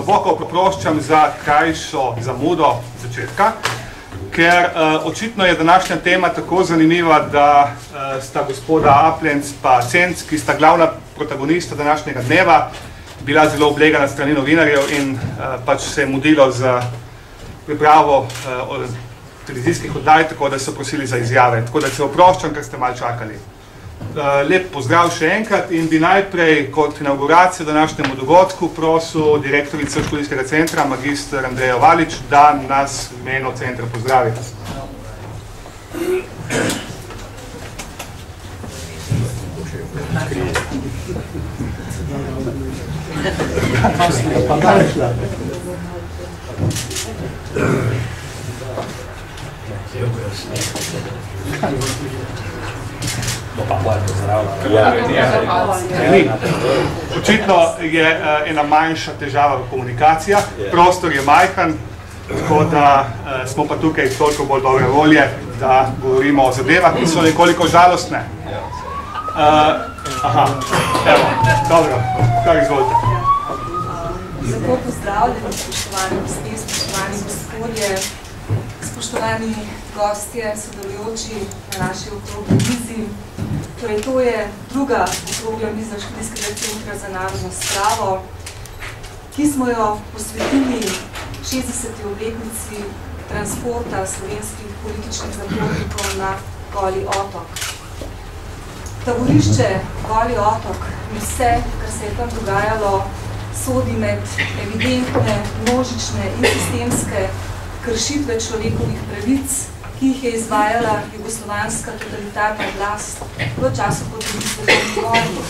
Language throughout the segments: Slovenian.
globoko oproščam za krajšo zamudo začetka, ker očitno je današnja tema tako zanimiva, da sta gospoda Aplenc pa Cenc, ki sta glavna protagonista današnjega dneva, bila zelo oblegana strani novinarjev in pač se je mudilo z pripravo televizijskih oddaj, tako da so prosili za izjave. Tako da se oproščam, ker ste malo čakali. Lep pozdrav še enkrat in bi najprej kot inauguracijo današnjemu dogodku prosil direktorico študijskega centra, magistr Andrejo Valič, da nas v imenu centra pozdravi. Očitno je ena manjša težava v komunikacijah, prostor je majhen, tako da smo pa tukaj toliko bolj dobre volje, da govorimo o zadevah, ki so nekoliko žalostne. Aha, evo, dobro, kar izvolite. Lepo pozdravljeni, spoštovani gospe, spoštovani gospodje, spoštovani gostje, sodelujoči na naši okrogli mizi. Torej, to je druga okrogla miza Študijskega centra za narodno spravo, ki smo jo posvetili 60. obletnici transporta slovenskih političnih zapornikov na Goli otok. Taborišče Goli otok in vse, kar se je tam dogajalo, sodi med evidentne, množične in sistemske kršitve človekovih pravic, ki jih je izvajala jugoslovanska totalitarna oblast v času po drugi svetovni vojni.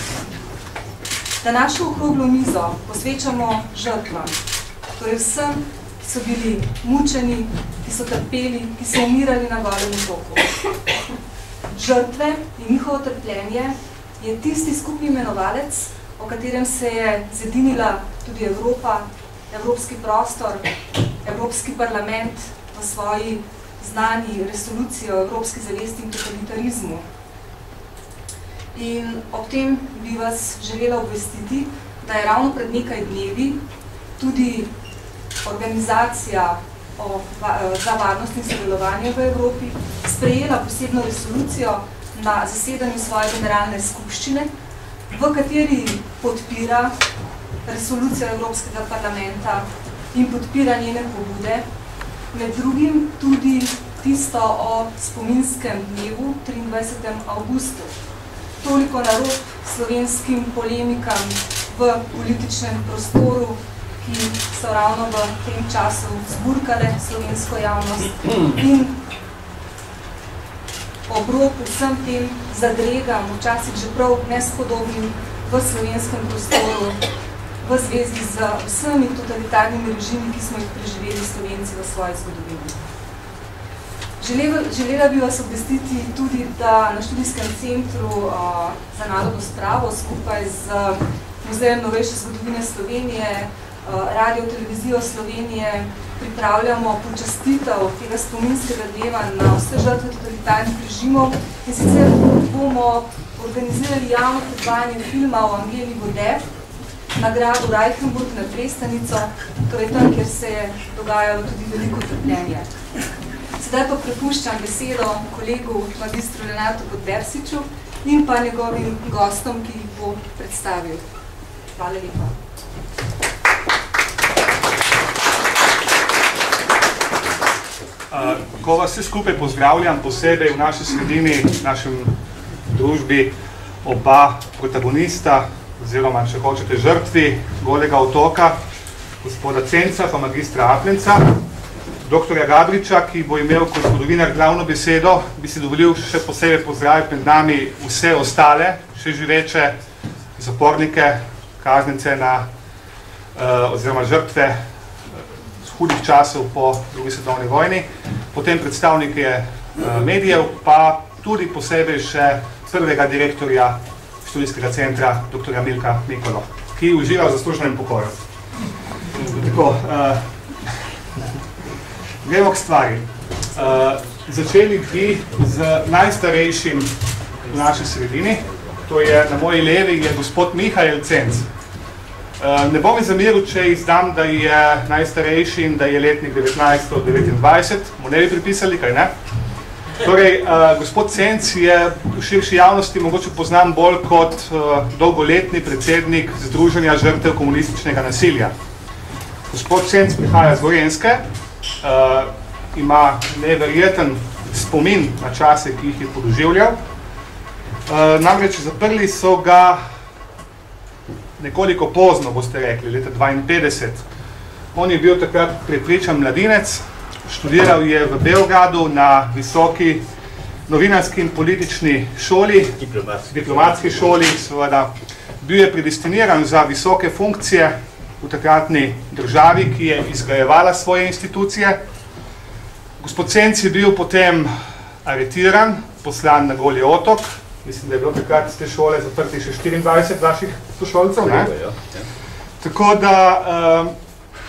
Današnjo okroglo mizo posvečamo žrtvam, torej vsem, ki so bili mučeni, ki so trpeli, ki so umirali na Golem otoku. Žrtve in njihovo trpljenje je tisti skupni imenovalec, o katerem se je zedinila tudi Evropa, evropski prostor, Evropski parlament v svoji znani resoluciji o evropski zavesti in totalitarizmu. In ob tem bi vas želela obvestiti, da je ravno pred nekaj dnevi tudi organizacija za varnost in sodelovanje v Evropi sprejela posebno resolucijo na zasedanju svoje generalne skupščine, v kateri podpira resolucijo Evropskega parlamenta in podpira njene pobude, med drugim tudi tisto o spominskem dnevu 23. avgustu. Toliko na rob slovenskim polemikam v političnem prostoru, ki so ravno v tem času zburkale slovensko javnost in obrok vsem tem zadregam, včasih že prav nespodobnim v slovenskem prostoru, v zvezi z vsemi totalitarnimi režimi, ki smo jih preživeli Slovenci v svoji zgodovini. Želela bi vas obvestiti tudi, da na Študijskem centru za narodno spravo skupaj z Muzejem novejše zgodovine Slovenije, Radio televizijo Slovenije pripravljamo počastitev tega spominskega dneva na vse žrtve totalitarnih režimov in sicer bomo organizirali javno predvajanje filma o Angeli Vode na gradu Reichenburg nad Prestanico, torej tam, kjer se je dogajalo tudi veliko trpljenje. Sedaj pa prepuščam besedo kolegu magistru Renatu Podbersiču in pa njegovim gostom, ki jih bo predstavil. Hvala lepa. Ko vas vse skupaj pozdravljam, posebej v naši sredini, v našem družbi, oba protagonista, oziroma, če hočete, žrtvi Golega otoka, gospoda Cenca pa magistra Aplenca, doktorja Gabriča, ki bo imel kot zgodovinar glavno besedo, bi si dovolil še posebej pozdraviti med nami vse ostale, še živeče zapornike, kaznence oziroma žrtve hudih časov po drugi svetovni vojni, potem predstavnike medijev, pa tudi posebej še prvega direktorja Študijskega centra, dr. Milka Mikolo, ki uživa v zasluženem pokoju. Tako, gremo k stvari. Začeli bi z najstarejšim v naši sredini, to je na moji levi je gospod Mihael Cenc. Ne bom mi zameril, če izdam, da je najstarejši in da je letnik 1929, mu ne bi pripisali, kaj ne? Torej, gospod Cenc je v širši javnosti mogoče poznam bolj kot dolgoletni predsednik Združenja žrtev komunističnega nasilja. Gospod Cenc prihaja z Gorenjske, ima neverjeten spomin na čase, ki jih je podoživljal. Namreč zaprli so ga nekoliko pozno, boste rekli, leta 52. On je bil takrat prepričan mladinec, študiral je v Beogradu na visoki novinarski in politični šoli, diplomatski šoli, seveda. Bil je predestiniran za visoke funkcije v takratni državi, ki je izgrajevala svoje institucije. Gospod Cenc je bil potem aretiran, poslan na Goli otok. Mislim, da je bilo takrat z te šole zaprti še 24 vaših sošolcev, ne? Tako da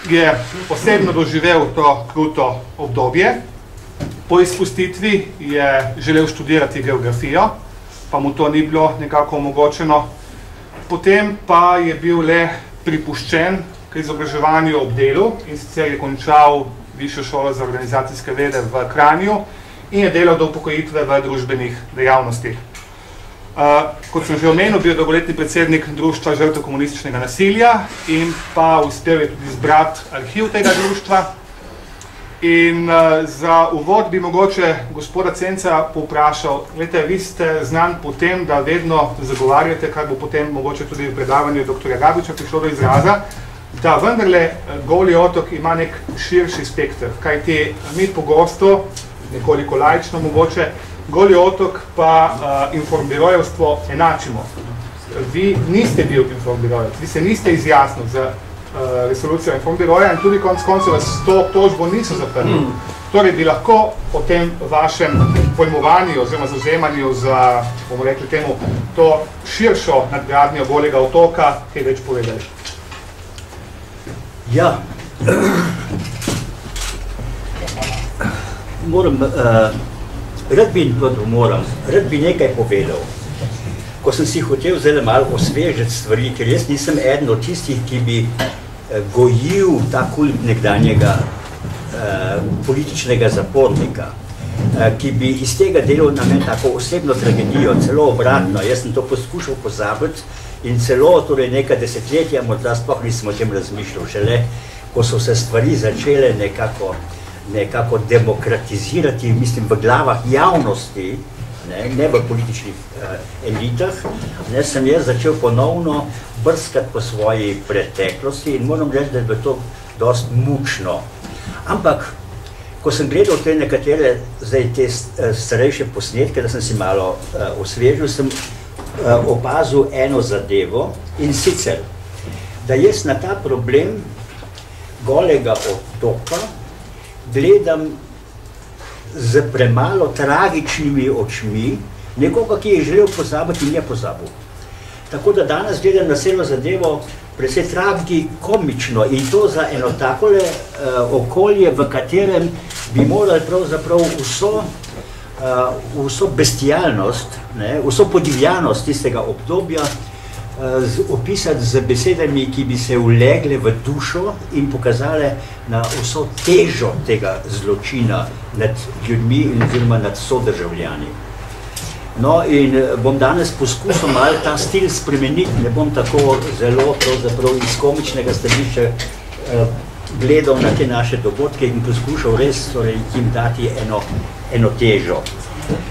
je osebno doživel to kruto obdobje. Po izpustitvi je želel študirati geografijo, pa mu to ni bilo nekako omogočeno. Potem pa je bil le pripuščen k izobraževanju ob delu in sicer je končal Višjo šolo za organizacijske vede v Kranju in je delal do upokojitve v družbenih dejavnostih. Kot sem že omenil, bil dolgoletni predsednik Društva žrtev komunističnega nasilja in pa uspel je tudi zbrati arhiv tega društva. In za uvod bi mogoče gospoda Cenca povprašal, glede, vi ste znan po tem, da vedno zagovarjate, kar bo potem mogoče tudi v predavanju dr. Gabriča prišlo do izraza, da vendarle Goli otok ima nek širši spektr, kajti mi pogosto, nekoliko laično mogoče, Goli otok pa informbirojevstvo enačimo. Vi niste bil informbirojevc, vi se niste izjasnil za resolucijo informbiroja in tudi konec koncev vas to obtožbo niso zaprli. Torej bi lahko o tem vašem pojmovanju oziroma zavzemanju za, bomo rekli temu, to širšo nadgradnjo Golega otoka kaj več povedali. Ja, rad bi nekaj povedal. Ko sem si hotel zelo malo osvežiti stvari, ker jaz nisem eden od tistih, ki bi gojil ta kult nekdanjega političnega zapornika, ki bi iz tega delal na meni tako osebno tragedijo, celo obratno. Jaz sem to poskušal pozabiti in celo torej neka desetletja morda sploh nisem o tem razmišljal. Šele, ko so se stvari začele nekako demokratizirati, mislim, v glavah javnosti, ne v političnih elitah, sem jaz začel ponovno brskati po svoji preteklosti in moram reči, da je bilo to dosti mučno. Ampak, ko sem gledal te nekatere, zdaj te starejše posnetke, da sem si malo osvežil, sem opazil eno zadevo in sicer, da jaz na ta problem Golega otoka gledam z premalo tragičnimi očmi nekoga, ki je želel pozabiti in je pozabil. Tako da danes gledam na celo zadevo precej tragikomično in to za eno takole okolje, v katerem bi morali pravzaprav vso bestialnost, vso podivjanost tistega obdobja opisati z besedami, ki bi se ulegle v dušo in pokazale na vso težo tega zločina nad ljudmi oziroma nad sodržavljani. No in bom danes poskusil malo ta stil spremeniti, ne bom tako zelo pravzaprav iz komičnega stališča gledal na te naše dogodke in poskušal res jim dati eno težo.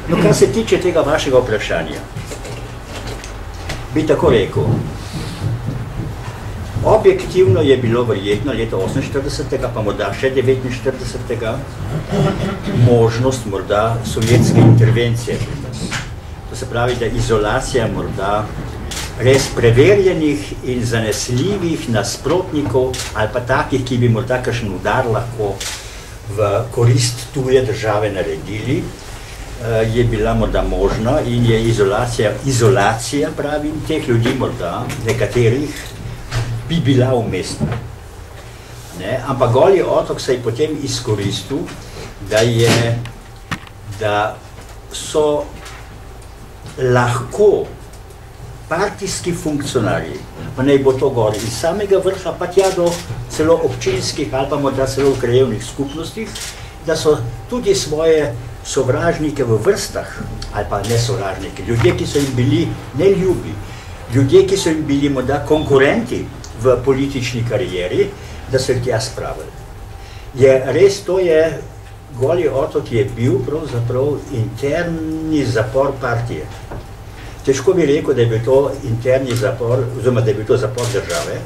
No, kar se tiče tega vašega vprašanja, bi tako rekel, objektivno je bilo verjetno leta 48. pa morda še 49. možnost morda sovjetske intervencije. To se pravi, da izolacija morda res preverjenih in zanesljivih nasprotnikov ali pa takih, ki bi morda kakšen udar lahko v korist tuje države naredili, je bila morda možna in je izolacija pravim, teh ljudi morda, nekaterih, bi bila umestna. Ampak Goli otok se je potem izkoristil, da so lahko partijski funkcionarji, pa naj bo to gor iz samega vrha, pa tja do celo občinskih ali pa morda celo v krajevnih skupnostih, da so tudi svoje sovražnike v vrstah, ali pa ne sovražnike, ljudje, ki so jim bili neljubi, ljudje, ki so jim bili morda konkurenti v politični karieri, da so jih tja spravili. To je, Goli otok je bil pravzaprav interni zapor partije. Težko bi rekel, da je bil to interni zapor, oziroma da je bil to zapor države,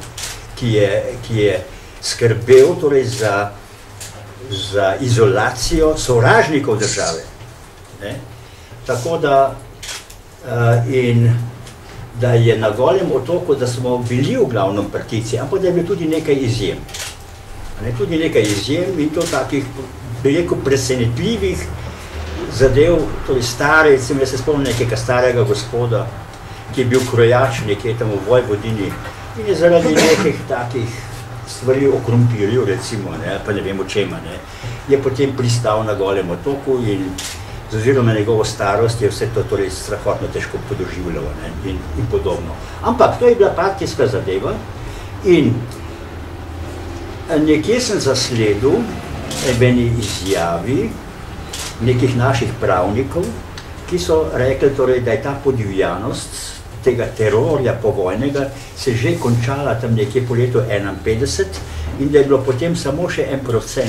ki je skrbel torej za izolacijo sovražnikov države. Ne? Tako da, in da je na Golem otoku, da smo bili v glavnem partijci, ampak da je bil tudi nekaj izjem. Tudi nekaj izjem in to takih, bi rekel, presenetljivih zadev, torej stare, recimo, jaz se spomnim nekega starega gospoda, ki je bil krojač nekje tam v Vojvodini in je zaradi nekih takih stvari o krompirju, recimo, pa ne vem o čema, je potem pristal na Golem otoku in z ozirom na njegovo starost je vse to torej strahotno težko podoživljalo in podobno. Ampak to je bila partijska zadeva in nekje sem zasledil eni izjavi nekih naših pravnikov, ki so rekli, torej, da je ta podivjanost tega terorja povojnega se že končala tam nekje po letu 1951 in da je bilo potem samo še 1%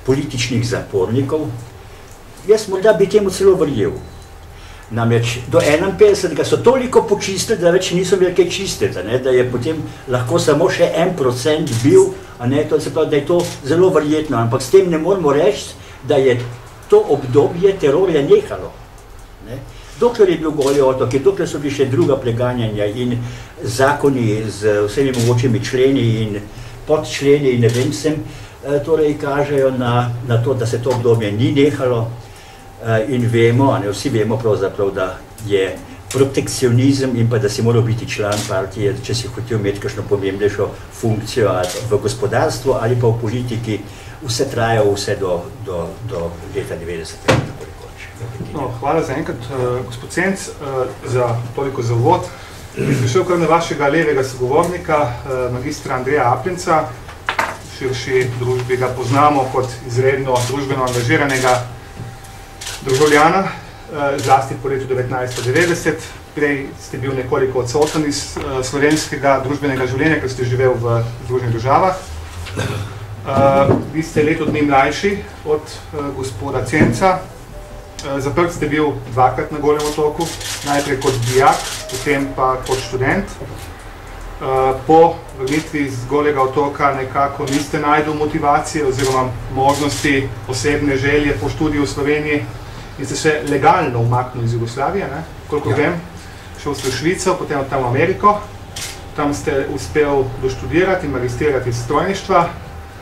političnih zapornikov. Jaz morda bi temu celo verjel. Namreč do 51 so toliko počistili, da več niso imeli kaj čistiti, da je potem lahko samo še 1% bil, se pravi, da je to zelo verjetno, ampak s tem ne moramo reči, da je to obdobje terorja nehalo. Dokler je bil Goli otok, dokler so bili še druga preganjanja in zakoni z vsemi mogočimi členi in podčleni in ne vem sem, torej kažejo na to, da se to obdobje ni nehalo. In vemo, vsi vemo pravzaprav, da je protekcionizem in pa da si moral biti član partije, če si hotel imeti kakšno pomembnejšo funkcijo v gospodarstvu ali pa v politiki, vse trajalo vse do leta 90. No, hvala za enkrat, gospod Cenc, za toliko za uvod. Bi prišel kar na vašega levega sogovornika, magistra Andreja Aplinca. V širši družbi ga poznamo kot izredno družbeno angažiranega državljana, zlasti po letu 1990. Prej ste bil nekoliko odsoten iz slovenskega družbenega življenja, ker ste živel v Združenih državah. Vi ste leto dni mlajši od gospoda Cenca. Zaprt ste bil dvakrat na Golem otoku, najprej kot dijak, potem pa kot študent. Po vrnitvi z Golega otoka nekako niste našli motivacije oziroma možnosti osebne želje po študiju v Sloveniji in ste se legalno umaknili iz Jugoslavije, koliko vem. Šel ste v Švico, potem tam v Ameriko. Tam ste uspel doštudirati in magistrirati iz strojništva.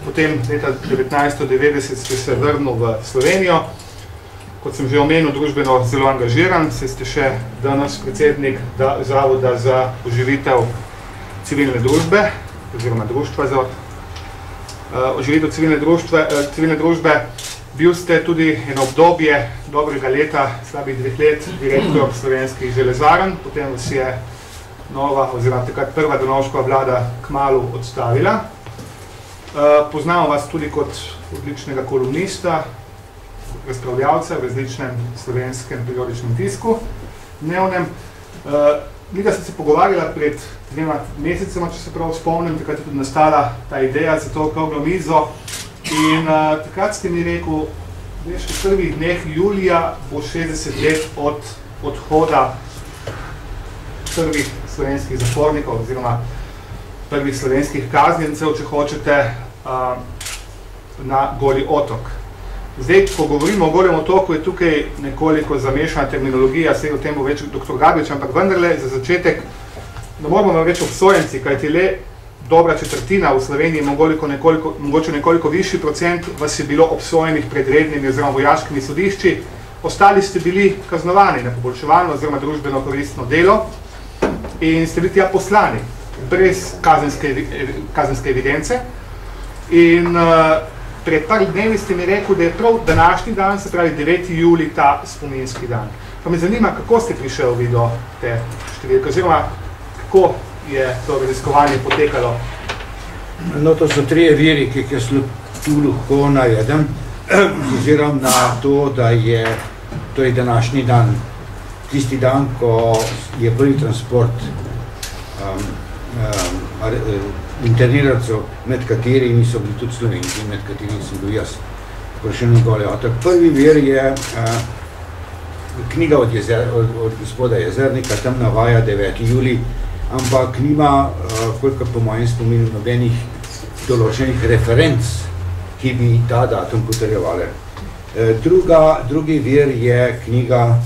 Potem leta 1990 ste se vrnil v Slovenijo. Kot sem že omenil, družbeno zelo angažiran, ste še danes predsednik Zavoda za oživitev civilne družbe, oziroma društva za oživitev civilne družbe. Bil ste tudi eno obdobje dobrega leta, slabih 2 let, direktor Slovenskih železarn, potem vas je nova, oziroma takrat prva Drnovškova vlada kmalu odstavila. Poznamo vas tudi kot odličnega kolumnista, razpravljavca v različnem slovenskem periodičnem tisku, dnevnem. Midva sta se pogovarjala pred 2 mesecema, če se prav spomnim, takrat je tudi nastala ta ideja za to okroglo mizo. In takrat ste mi rekel, veš, v prvih dneh julija bo 60 let od odhoda prvih slovenskih zapornikov, oziroma prvih slovenskih kaznjencev, če hočete, na Goli otok. Zdaj, ko govorimo o Golem otoku, je tukaj nekoliko zamešana terminologija, saj o tem bo več dr. Gabrič, ampak vendarle za začetek, da moramo več obsojenci, kajti le dobra četrtina v Sloveniji, mogoče nekoliko višji procent, vas je bilo obsojenih pred rednimi oziroma vojaškimi sodišči, ostali ste bili kaznovani na poboljševalno oziroma družbeno koristno delo in ste bili tja poslani, brez kazenske evidence. In pred par dnevi ste mi rekel, da je prav današnji dan, se pravi 9. julij, ta spominski dan. Pa me zanima, kako ste prišel vi do te številke, oziroma kako je to raziskovanje potekalo? No, to so 3 viri, ki jih jaz tu lahko navedem, ozirom na to, da je to je današnji dan, tisti dan, ko je prvi transport internirancev, med katerimi so bili tudi Slovenci, med katerimi sem bil jaz prišel na Goli otok. Prvi vir je knjiga od gospoda Jezernika, tam navaja 9. julij, ampak nima, koliko po mojem spominu, nobenih določenih referenc, ki bi ta datum potrjevali. Drugi vir je knjiga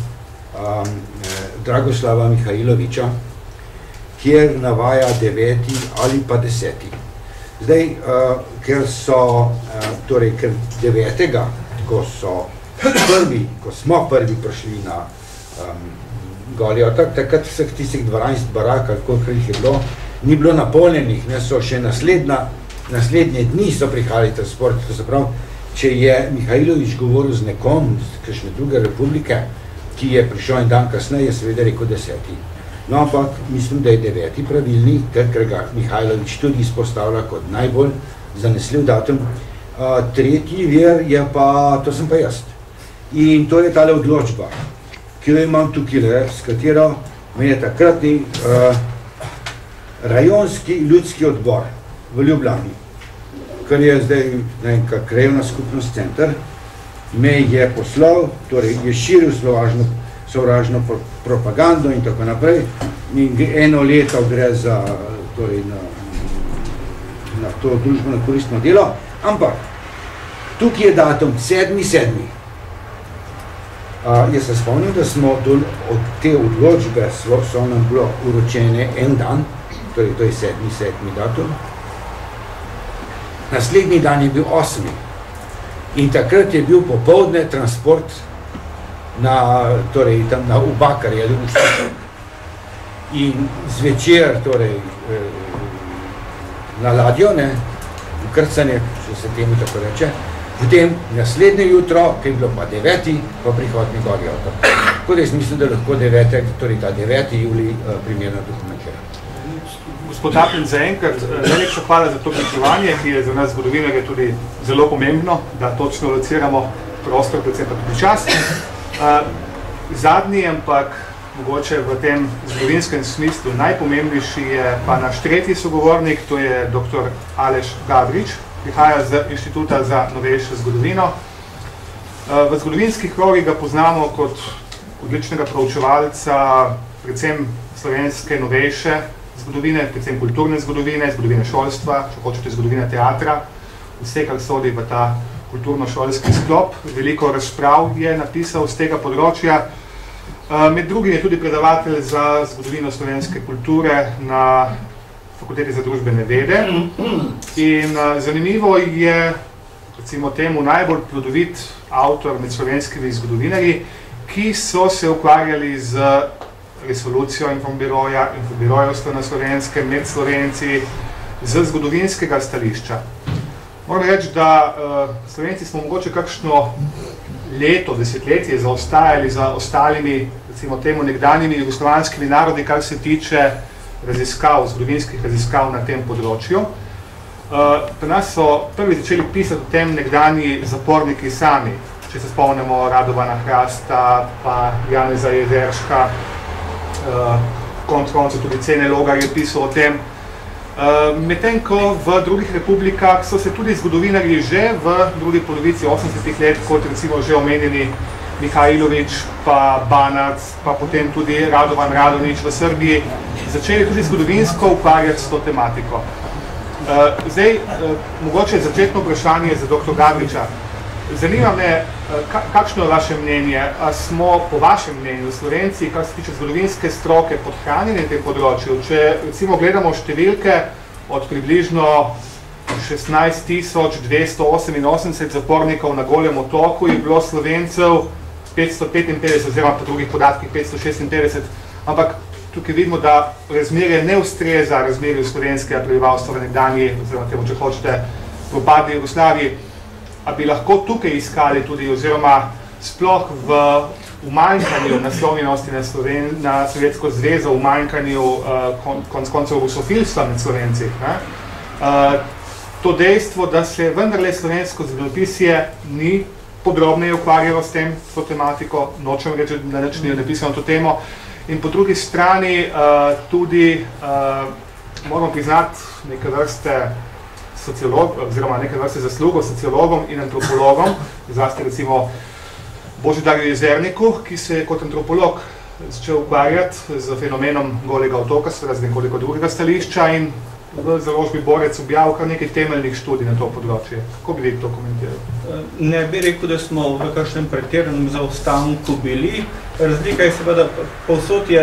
Dragoslava Mihajloviča, kjer navaja 9. ali pa 10. Zdaj, ker 9. ko smo prvi prišli na Goli otok, takrat vseh tistih 12 barak, koliko jih je bilo, ni bilo napolnjenih, ne, so še naslednje dni so prihajali transport, to se pravi, če je Mihajlovič govoril z nekom, z kakšne druge republike, ki je prišel en dan kasneje, je seveda rekel 10. No, ampak mislim, da je 9. pravilni, ker ga Mihajlovič tudi izpostavlja kot najbolj zanesljiv datum. Tretji vir je pa, to sem pa jaz. In to je tale odločba, ki jo imam tukaj, s katero me je takratni rajonski ljudski odbor v Ljubljani, kar je zdaj nekaj krajevna skupnost center, me je poslal, torej je širil sovražno propagando in tako naprej. In 1 leto gre za, torej na to družbeno koristno delo, ampak tukaj je datum 7.7. Jaz se spomnim, da smo od te odločbe so nam bilo uročene en dan, torej to je 7. datum. Naslednji dan je bil 8. In takrat je bil popoldne transport torej tam na Ubakarje ali Uštek. In zvečer, torej na ladjo, ne, vkrcanje, če se temu tako reče, potem naslednje jutro, ki je bilo pa 9. pa prihodni Goli otok. Tako da jaz mislim, da lahko 9. torej ta 9. julij primerno dokumentira. Gospod Aplin, zaenkrat najlepša hvala za to pričevanje, ki je za nas zgodovinarje tudi zelo pomembno, da točno lociramo prostor, predvsem pa tudi čas. Zadnji, ampak mogoče v tem zgodovinskem smislu najpomembnejši je pa naš tretji sogovornik, to je dr. Aleš Gavrič, prihaja z Inštituta za novejšo zgodovino. V zgodovinskih krogih ga poznamo kot odličnega proučevalca predvsem slovenske novejše zgodovine, predvsem kulturne zgodovine, zgodovine šolstva, če hočete zgodovine teatra, vse, kar sodi v ta kulturno-šolski sklop. Veliko razprav je napisal z tega področja. Med drugim je tudi predavatelj za zgodovino slovenske kulture na Fakulteti za družbene vede. In zanimivo je, recimo temu, najbolj plodovit avtor med slovenskimi zgodovinarji, ki so se ukvarjali z resolucijo informbirojevstva na Slovenskem, med Slovenci, z zgodovinskega stališča. Moram reči, da Slovenci smo mogoče kakšno leto, desetletje zaostajali za ostalimi, recimo temu, nekdanjimi jugoslovanskimi narodi, kar se tiče raziskav, zgodovinskih raziskav na tem področju. Pri nas so prvi začeli pisati o tem nekdanji zaporniki sami, če se spomnimo Radovana Hrasta, pa Janeza Jezerška, konec koncev tudi Cene Logar je pisal o tem. Medtem ko v drugih republikah so se tudi zgodovinarji že v drugi polovici 80-ih let, kot recimo že omenjeni Mihajlovič, pa Banac, pa potem tudi Radovan Radonjić v Srbiji, začeli tudi zgodovinsko ukvarjati s to tematiko. Zdaj, mogoče začetno vprašanje za dr. Gavriča. Zanima me, kakšno je vaše mnenje? A smo po vašem mnenju Slovenci, kar se tiče zgodovinske stroke, podhranjeni na tem področju? Če recimo gledamo številke od približno 16.288 zapornikov na Golem otoku, je bilo Slovencev 555, oziroma po drugih podatkih 556, ampak tukaj vidimo, da razmerje ne ustreza razmerju slovenskega prebivalstva v nekdanji, oziroma temu, če hočete, propadli Jugoslaviji. A bi lahko tukaj iskali tudi, oziroma sploh v umanjkanju naslonjenosti na Sovjetsko zvezo, umanjkanju konec koncev rusofilstva med Slovenci. To dejstvo, da se vendarle slovensko zgodovinopisje ni podrobneje ukvarjalo s to tematiko, nočem reči, da nič ni napisano to temo, in po drugi strani tudi moramo priznati neke vrste oziroma neke vrste zaslugo sociologom in antropologom, zlasti recimo Božidarju Jezerniku, ki se je kot antropolog začel ukvarjati z fenomenom Golega otoka, seveda z nekoliko drugega stališča, in v založbi Borec objavil kar nekaj temeljnih študij na to področje. Kako bi vi to komentirali? Ne bi rekel, da smo v kakšnem pretiranem zaostanku bili. Razlika je seveda, povsod je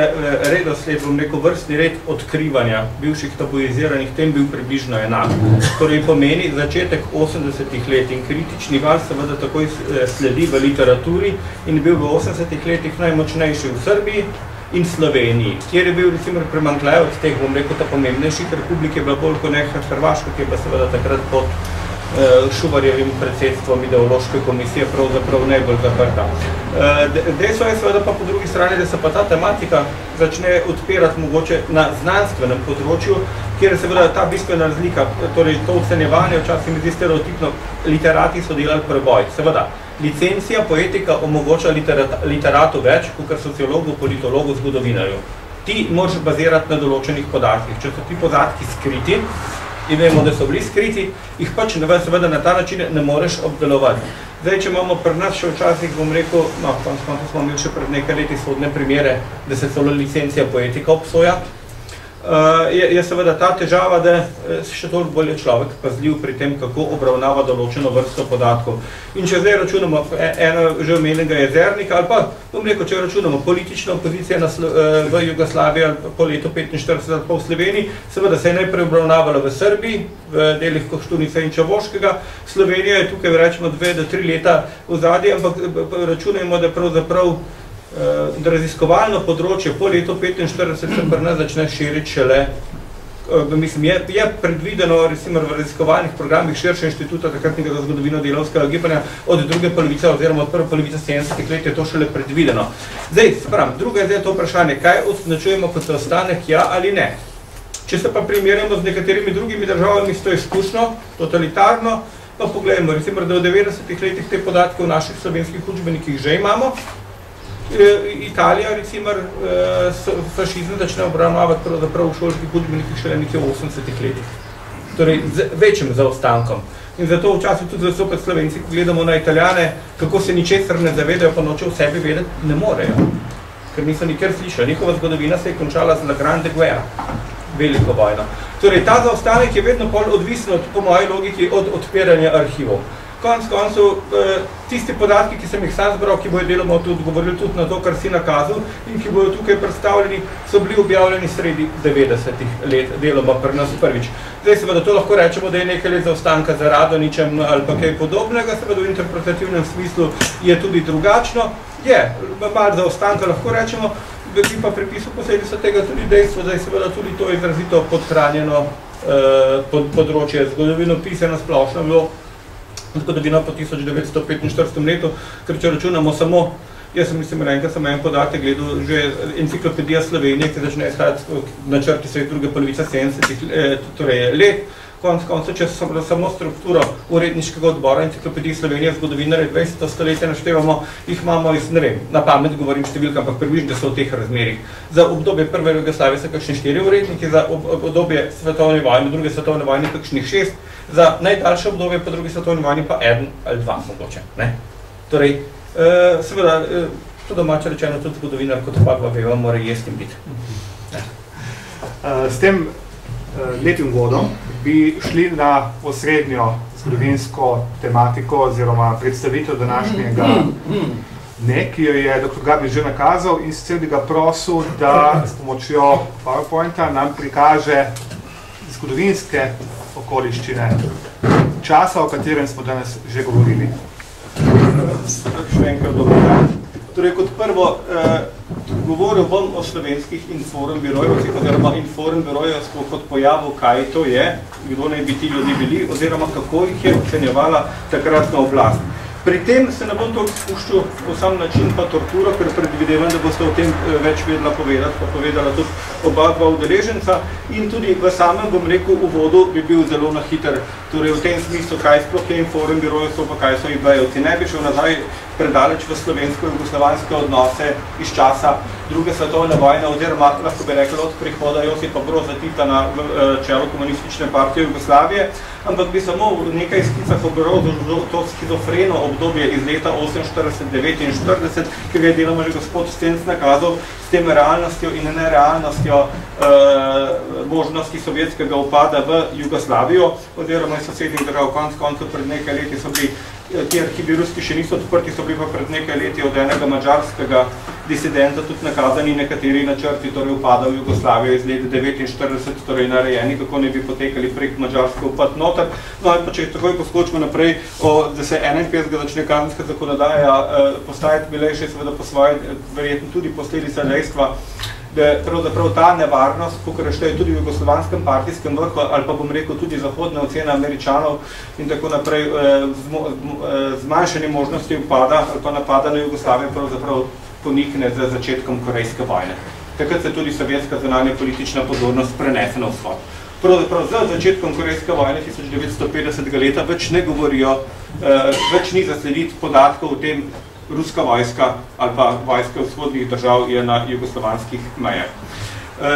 redosled, bom rekel, vrstni red odkrivanja bivših tabuiziranih tem bil približno enak. Torej pomeni začetek 80-ih let in kritični val seveda takoj sledi v literaturi in bil v 80-ih letih najmočnejši v Srbiji in Sloveniji, kjer je bil recimo premankljaj od teh, bom rekel, ta pomembnejših republik je bila bolj kot nekaj Hrvaška, ki je pa seveda takrat pod Šuvarjevim predsedstvom ideološke komisije pravzaprav najbolj zaprta. Dejstvo je seveda pa po drugi strani, da se pa ta tematika začne odpirati mogoče na znanstvenem področju, kjer je seveda ta bistvena razlika, torej to ocenjevanje včasih mi zdi stereotipno, literati so delali preboj, seveda. Licencija poetika omogoča literatu več, kot sociologu, politologu, zgodovinarju. Ti moraš bazirati na določenih podatkih. Če so ti podatki skriti, in vemo, da so bili skriti, jih pač seveda na ta način ne moreš obdelovati. Zdaj, če imamo pri nas še včasih, bom rekel, no, konec smo imeli še pred nekaj leti sodne primere, da se celo licencija poetika obsoja, je seveda ta težava, da še toliko bolj je človek pazljiv pri tem, kako obravnava določeno vrsto podatkov. In če zdaj računamo eno že omenjenega Jezernika, ali pa, bom rekel, če računamo politična opozicija v Jugoslaviji ali po letu 45 ali pa v Sloveniji, seveda se je najprej obravnavala v Srbiji, v delih Koštunice in Čavoškega. Slovenija je tukaj, rečemo, 2 do 3 leta v zadnji, ampak računajmo, da pravzaprav raziskovalno področje po letu 45 se pri nas začne širiti šele, mislim, je predvideno recimo v raziskovalnih programih širše inštituta takratnega za zgodovino delavskega gibanja od druge polovice oziroma od prve polovice 70-ih let je to šele predvideno. Zdaj, se pravim, druga je zdaj to vprašanje, kaj označujemo kot zaostanek, ja ali ne. Če se pa primerjamo z nekaterimi drugimi državami s to izkušnjo, totalitarno, pa pogledajmo, recimo, da v 90-ih letih te podatke v naših slovenskih učbenikih že imamo. Italija, recimo, fašizem začne obravnavati pravzaprav v šolskih učbenikih šele nekje v 80-ih letih. Torej, z večjim zaostankom. In zato včasih tudi zopet Slovenci, ko gledamo na Italijane, kako se ničesar ne zavedajo, pa noče v sebi vedeti, ne morejo. Ker niso nikjer slišali. Njihova zgodovina se je končala z La Grande Guerra, veliko vojno. Torej, ta zaostanek je vedno bolj odvisen, po moji logiki, od odpiranja arhivov. Konec koncev, tisti podatki, ki sem jih sam zbral, ki bojo deloma tudi govorili tudi na to, kar si nakazal in ki bojo tukaj predstavljeni, so bili objavljeni sredi 90-ih let, deloma pri nas prvič. Zdaj seveda to lahko rečemo, da je nekaj let zaostanka za Radoničem ali pa kaj podobnega, seveda v interpretativnem smislu je tudi drugačno. Je, malo zaostanka lahko rečemo, bi pa pripisal posledica tega tudi dejstvo, da je seveda tudi to izrazito podhranjeno področje zgodovinopisja na splošno bilo zgodovina po 1945 letu, ker če računamo samo, jaz sem mislim, enkrat sem en podatek gledal, že enciklopedija Slovenije, ki začne izhajati načrti svojih druge polovice 70-ih let, konec koncev, če samo strukturo uredniškega odbora enciklopedije Slovenije zgodovinarje 20. stoletja naštevamo, jih imamo iz, ne vem, na pamet govorim številka, ampak približno, da so v teh razmerih. Za obdobje prve Jugoslavije so kakšni 4 uredniki, za obdobje svetovne vojne, druge svetovne vojne kakšnih 6, za najdaljše obdobje po drugi svetovni vojni pa 1 ali 2 mogoče. Torej, seveda, to domače rečeno tudi zgodovinar, kot pa veva, mora jesti in biti. S tem lepim vodom bi šli na osrednjo zgodovinsko tematiko oziroma predstavitev današnjega dne, ki jo je dr. Gabriel že nakazal, in sicer bi ga prosil, da s pomočjo PowerPointa nam prikaže zgodovinske okoliščine časa, o katerem smo danes že govorili. Še enkrat dobro dan. Torej, kot prvo, govoril bom o slovenskih informbirojevcih, oziroma informbirojevstvu kot pojavu, kaj to je, kdo naj bi ti ljudi bili, oziroma kako jih je ocenjevala takratna oblast. Pri tem se ne bom toliko spuščal po sam način pa torturo, ker predvidevam, da boste o tem več vedela povedati, pa povedala tudi oba dva udeleženca in tudi v samem, bom rekel, uvodu bi bil zelo na hiter, torej v tem smislu, kaj sploh je Inforum birojevstvo, pa kaj so IB-jevci. Ne bi šel nazaj predaleč v slovensko-jugoslovanske odnose iz časa druge svetovne vojne, oziroma lahko bi rekla od prihoda Josipa Broza Tita na čelo komunistične partije Jugoslavije, ampak bi samo v nekaj skicah obral to schizofreno obdobje iz leta 1948-1949, ki ga je deloma že gospod Stenc nakazal s tem realnostjo in nerealnostjo možnosti sovjetskega upada v Jugoslavijo, oziroma iz sosednjih držav. Konec koncev pred nekaj leti so bili, ti arhivi ruski še niso odprti, so bili pa pred nekaj leti od enega madžarskega disidenta tudi nakazani nekateri načrti, torej upada v Jugoslavijo iz leta 1949, torej narejeni, kako ne bi potekali prek Madžarske upad noter. No in pa če takoj poskočimo naprej, da se 51. začne kazenska zakonodaja postajati milejše, seveda po svoje verjetno tudi posledica dejstva, da pravzaprav ta nevarnost, kakor je tudi v jugoslovanskem partijskem vrhu, ali pa bom rekel tudi zahodne ocene Američanov in tako naprej, zmanjšanje možnosti upada ali pa napada na Jugoslavijo pravzaprav ponikne z začetkom Korejske vojne. Takrat se tudi sovjetska zunanja politična pozornost prenese na vzhod. Pravzaprav z začetkom Korejske vojne 1950. leta več ne govorijo, več ni zaslediti podatkov o tem, ruska vojska ali pa vojska vzhodnih držav je na jugoslovanskih mejah.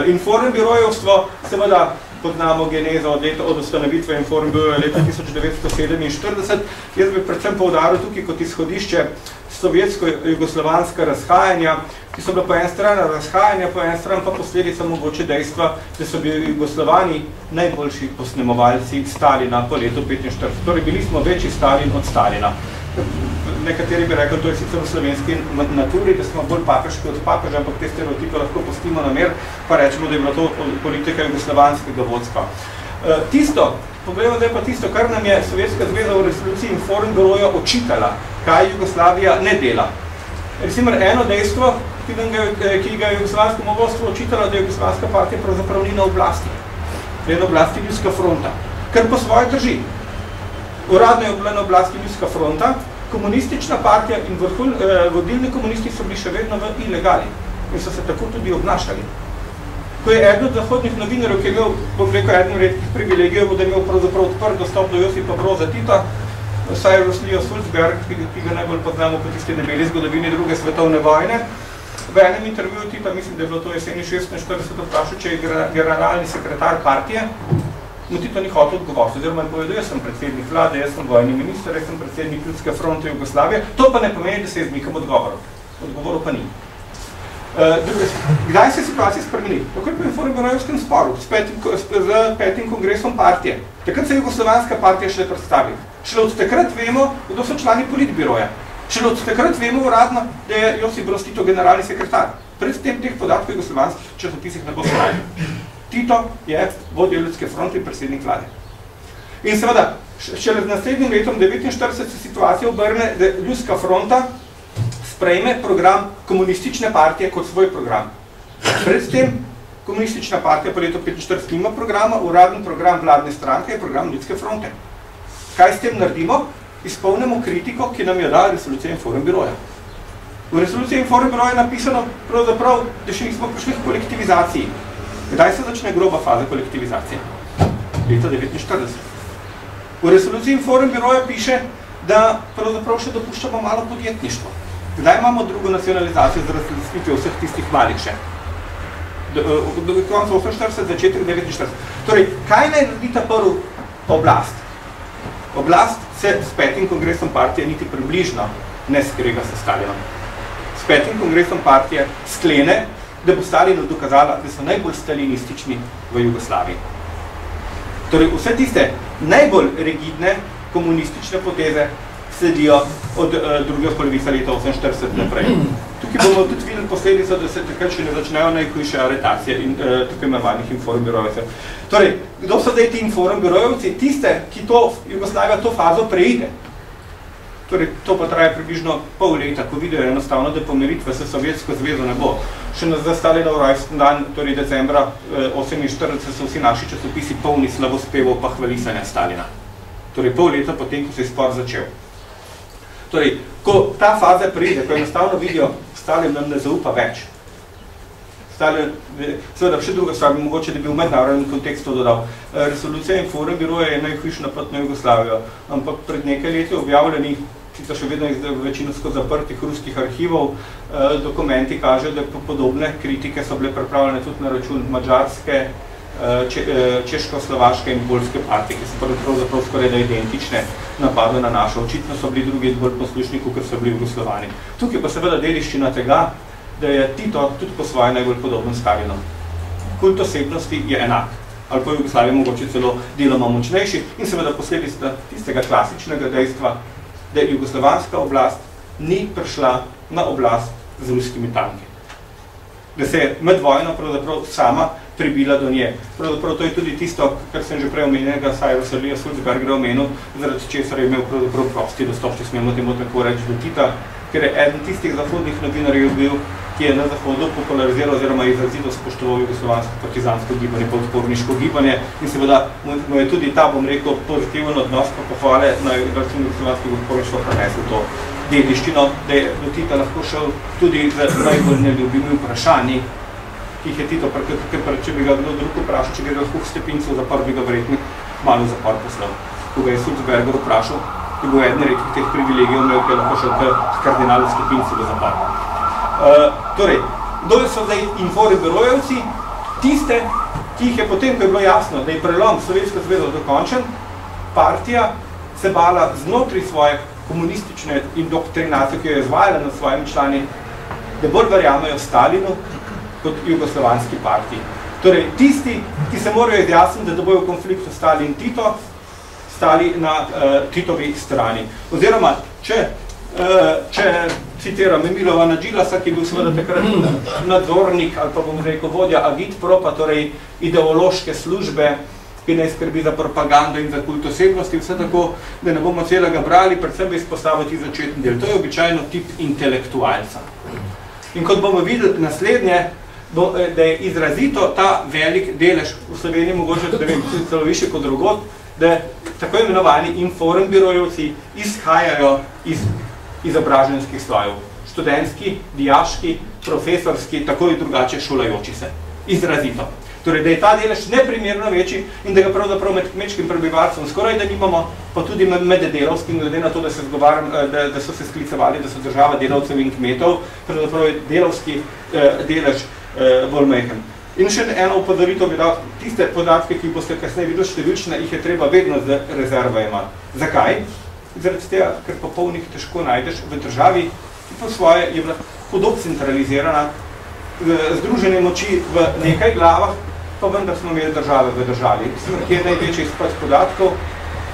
Inforum birojevstvo, seveda poznamo genezo od ustanovitve Inforum biroja leta 1947. Jaz bi predvsem poudaril tukaj kot izhodišče sovjetsko-jugoslovanska razhajanja, ki so bila po en stran razhajanja, po en stran pa posledica mogoče dejstva, da so bili Jugoslovani najboljši posnemovalci Stalina po letu 1945. Torej bili smo večji Stalin od Stalina. Nekateri bi rekli, to je sicer v slovenski naturi, da smo bolj papeški od papeža, ampak te stereotipe lahko pustimo na mer, pa rečemo, da je bila to politika jugoslovanskega vodstva. Pogledamo zdaj pa tisto, kar nam je Sovjetska zveza v resoluciji Inforum biroja očitala, kaj Jugoslavija ne dela. Recimo eno dejstvo, ki ga je jugoslovansko vodstvo očitala, da je jugoslovanska partija pravzaprav ni na oblasti. Je na oblasti Ljudska fronta, kar po svoje drži. Uradno je bila na oblasti Ljudska fronta, komunistična partija in vodilni komunisti so bili še vedno v ilegali in so se tako tudi obnašali. Ko je eden od zahodnih novinarjev, ki je imel, bom rekel, eden redkih privilegijev, da je imel pravzaprav odprt dostop do Josipa Broza Tita, Cyrus Leo Sulzberg, ki ga najbolj poznamo po tisti debeli zgodovini druge svetovne vojne, v enem intervjuju Tita, mislim, da je bilo to jeseni 1946, vprašal, če je generalni sekretar partije, no Tito ni hotel odgovoriti, oziroma je povedal, jaz sem predsednik vlade, jaz sem vojni minister, jaz sem predsednik Ljudske fronte Jugoslavije, to pa ne pomeni, da se izmikam odgovorov. Odgovorov pa ni. Kdaj se situacija spremeni? Takoj po Inforum birojevskem sporu s petim kongresom partije. Takrat se je jugoslovanska partija šele predstavila. Šele od takrat vemo, kdo so člani politbiroja. Šele od takrat vemo uradno, da je Josip Broz Tito generalni sekretar. Predtem teh podatkov v jugoslovanskih časopisih ne bo spravil. Tito je vodja Ljudske fronte in predsednik vlade. In seveda, šele z naslednjim letom 1949 se situacija obrne, da Ljudska fronta sprejme program komunistične partije kot svoj program. Predtem komunistična partija po letu 1945 nima programa, uraden program vladne stranke je program Ljudske fronte. Kaj s tem naredimo? Izpolnimo kritiko, ki nam je dala resolucija Inforum biroja. V resoluciji Inforum biroja je napisano pravzaprav, da še nismo prišli k kolektivizaciji. Kdaj se začne groba faza kolektivizacije? Leta 1949. V resoluciji Inforum biroja piše, da pravzaprav še dopuščamo malo podjetništvo. Kdaj imamo drugo nacionalizacijo z razlastitvijo vseh tistih malih še? Do konca 48, začetek 49. Torej, kaj naj naredi ta prvi oblast? Oblast se s petim kongresom partije niti približno ne skrega s Stalinom. S petim kongresom partije sklene, da bo Stalinu dokazala, da so najbolj stalinistični v Jugoslaviji. Torej, vse tiste najbolj rigidne komunistične poteze sledijo od druge polovice leta 1948 naprej. Tukaj bomo tudi videli posledico, da se takrat še ne začnejo najhujše aretacije in tako imenovanih Inforum birojevcev. Torej, kdo so zdaj ti Inforum birojevci? Tiste, ki Jugoslavija to fazo preide. Torej, to pa traja približno pol leta, ko vidijo enostavno, da pomiritve se Sovjetsko zvezo ne bo. Še na Stalinov rojsten dan, torej decembra 1948, so vsi naši časopisi polni slavospevov pa hvalisanja Stalina. Torej, pol leta potem, ko se je spor začel. Torej, ko ta faza pride, ko enostavno vidijo, Stalin nam ne zaupa več. Stalin, seveda, še druga stvar, mogoče, da bi v mednarodnem kontekstu dodal. Resolucija in forum biroja je najhujši napad na Jugoslavijo, ampak pred nekaj leti objavljeni, sicer še vedno večinsko zaprtih ruskih arhivov, dokumenti kažejo, da podobne kritike so bile pripravljene tudi na račun Madžarske, Češko-Slovaške in Poljske partije, ki so pravzaprav skoraj da identične napade na našo. Očitno so bili drugi bolj poslušni, kot so bili Jugoslovani. Tukaj pa seveda dediščina tega, da je Tito tudi po svoje najbolj podoben Stalinu. Kult osebnosti je enak, ali po Jugoslaviji mogoče celo deloma močnejši in seveda posledica tistega klasičnega dejstva, da jugoslovanska oblast ni prišla na oblast z ruskimi tanki. Da se je med vojno pravzaprav sama pribila do nje. Pravzaprav to je tudi tisto, kar sem že prej omenjenega Cyrus Elias Sulzberger omenil, zaradi česar je imel pravzaprav prosti dostop, če smemo temu tako reči, do Tita, ker je eden tistih zahodnih novinarjev bil, ki je na Zahodu populariziral oziroma izrazito spoštoval jugoslovansko partizansko gibanje, podporniško gibanje in seveda mu je tudi ta, bom rekel, pozitiven odnos pa pohvale na račun jugoslovanskega podporništva prenesel to dediščino, da je do Tita lahko šel tudi z najbolj neljubimi vprašanji, ki jih je Tito, če bi ga kdo drug vprašal, če bi ga lahko v stepincu v zapor, bi ga verjetno malo zapor poslal. Ko ga je Sulzberger vprašal, ki bo eden redkih teh privilegijev imel, ki je lahko šel k kardinalu stepincu v zapor. Torej, kdo so zdaj infori birojevci? Tiste, ki jih je potem, ko je bilo jasno, da je prelom Sovjetska zveza dokončen, partija se bala znotraj svoje komunistične indoktrinacije, ki jo je izvajala nad svojimi člani, da bolj verjamejo Stalinu kot jugoslovanski partiji. Torej, tisti, ki se morajo izjasniti, da bojo v konfliktu Stalin in Tito, stali na Titovi strani. Oziroma, če citiram Emilova Nadžilasa, ki je bil seveda takrat nadzornik ali pa bom rekel vodja agitpropa, torej ideološke službe, ki naj skrbi za propagando in za kult osebnosti, vse tako, da ne bomo celega brali, predvsem bi izpostaviti začetni del. To je običajno tip intelektualca. In kot bomo videli naslednje, da je izrazito ta velik delež v Sloveniji, mogoče celo više kot drugod, da tako imenovani inform birojevci izhajajo iz izobraženjskih slojev. Študentski, dijaški, profesorski, tako in drugače šolajoči se. Izrazito. Torej, da je ta delež neprimerno večji in da ga pravzaprav med kmečkim prebivalcem skoraj da nimamo, pa tudi med delavskim, glede na to, da so se sklicevali, da so država delavcev in kmetov, pravzaprav je delavski delež bolj majhen. In še eno upozoritev bi dal, tiste podatke, ki boste kasneje videli številčne, jih je treba vedno z rezervo imati. Zakaj? Zaradi tega, ker popolnih težko najdeš v državi, ki po svoje je bila hudo centralizirana, združenje moči v nekaj glavah, pa vendar smo imeli države v državi. Kje je največji izpad podatkov?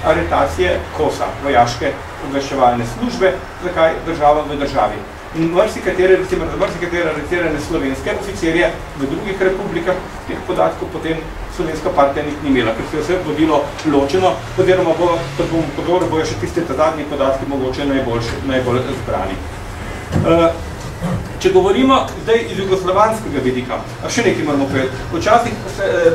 Aretacije KOS-a, vojaške obveščevalne službe, zakaj država v državi. In marsikatere aretirane slovenske oficirje v drugih republikah teh podatkov potem slovenska partija ni imela, ker se je vse vodilo ločeno, oziroma bojo še tiste zadnji podatki mogoče najbolj zbrani. Če govorimo zdaj iz jugoslovanskega vidika, še nekaj moramo povedati. Včasih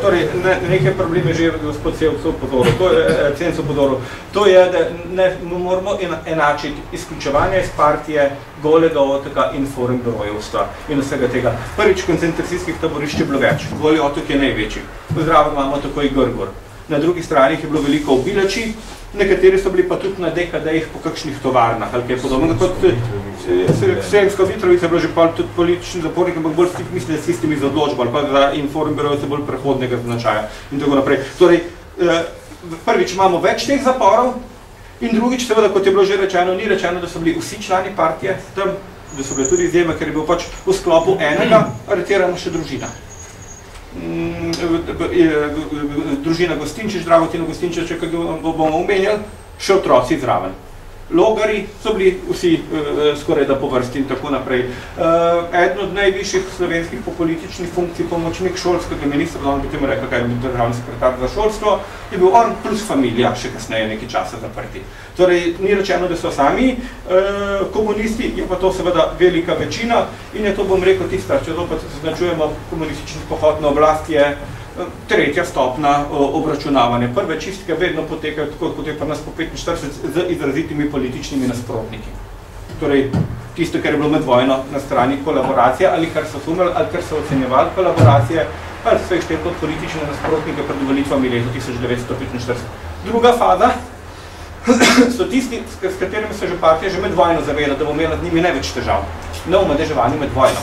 torej nekaj probleme že gospod Cenc upozoril. To je, da ne moramo enačiti izključevanja iz partije, golega otoka in forum birojevstva in vsega tega. Prvič koncentracijskih taborišč je bilo več, Goli otok je največji. Zraven imamo takoj Grgor. Na drugi strani je bilo veliko v Bilači, nekateri so bili pa tudi na DKD-jih po kakšnih tovarnah, ali kaj podobno. Kot Sremska Mitrovica je bilo že tudi politični zapornik, ampak bolj stik misli s tistimi za odločbo, ali pa za inform birojevce bolj prehodnega značaja in tako naprej. Torej, prvič imamo več teh zaporov in drugič, seveda, kot je bilo že rečeno, ni rečeno, da so bili vsi člani partije tam, da so bile tudi izjeme, ker je bil pač v sklopu enega aretirana še družina. Družina Gostinčič, Dragotina Gostinčič, ki bomo omenjali, še otroci zraven. Logari so bili vsi skoraj da po vrsti in tako naprej. Eden od najvišjih slovenskih po političnih funkcij, pomočnik šolskega ministra, da on bi temu rekel, kaj je državni sekretar za šolstvo, je bil on plus familija še kasneje nekaj časa zaprti. Torej, ni rečeno, da so sami komunisti, je pa to seveda velika večina in je to, bom rekel, tista, če zopet značujemo komunistični pohod na oblast, je tretja stopna obračunavanja. Prve čistke vedno potekajo tako, kot je pa nas po 45 z izrazitimi političnimi nasprotniki. torej tisto, kar je bilo med vojno na strani kolaboracije, ali kar so sumeli, ali kar so ocenjevali kolaboracije, ali so jih šteli kot politične nasprotnike pred volitvami leta 1945. Druga faza so tisti, s katerimi se že partija že med vojno zaveda, da bo imela z njimi največ težav, na omadeževanju med vojno.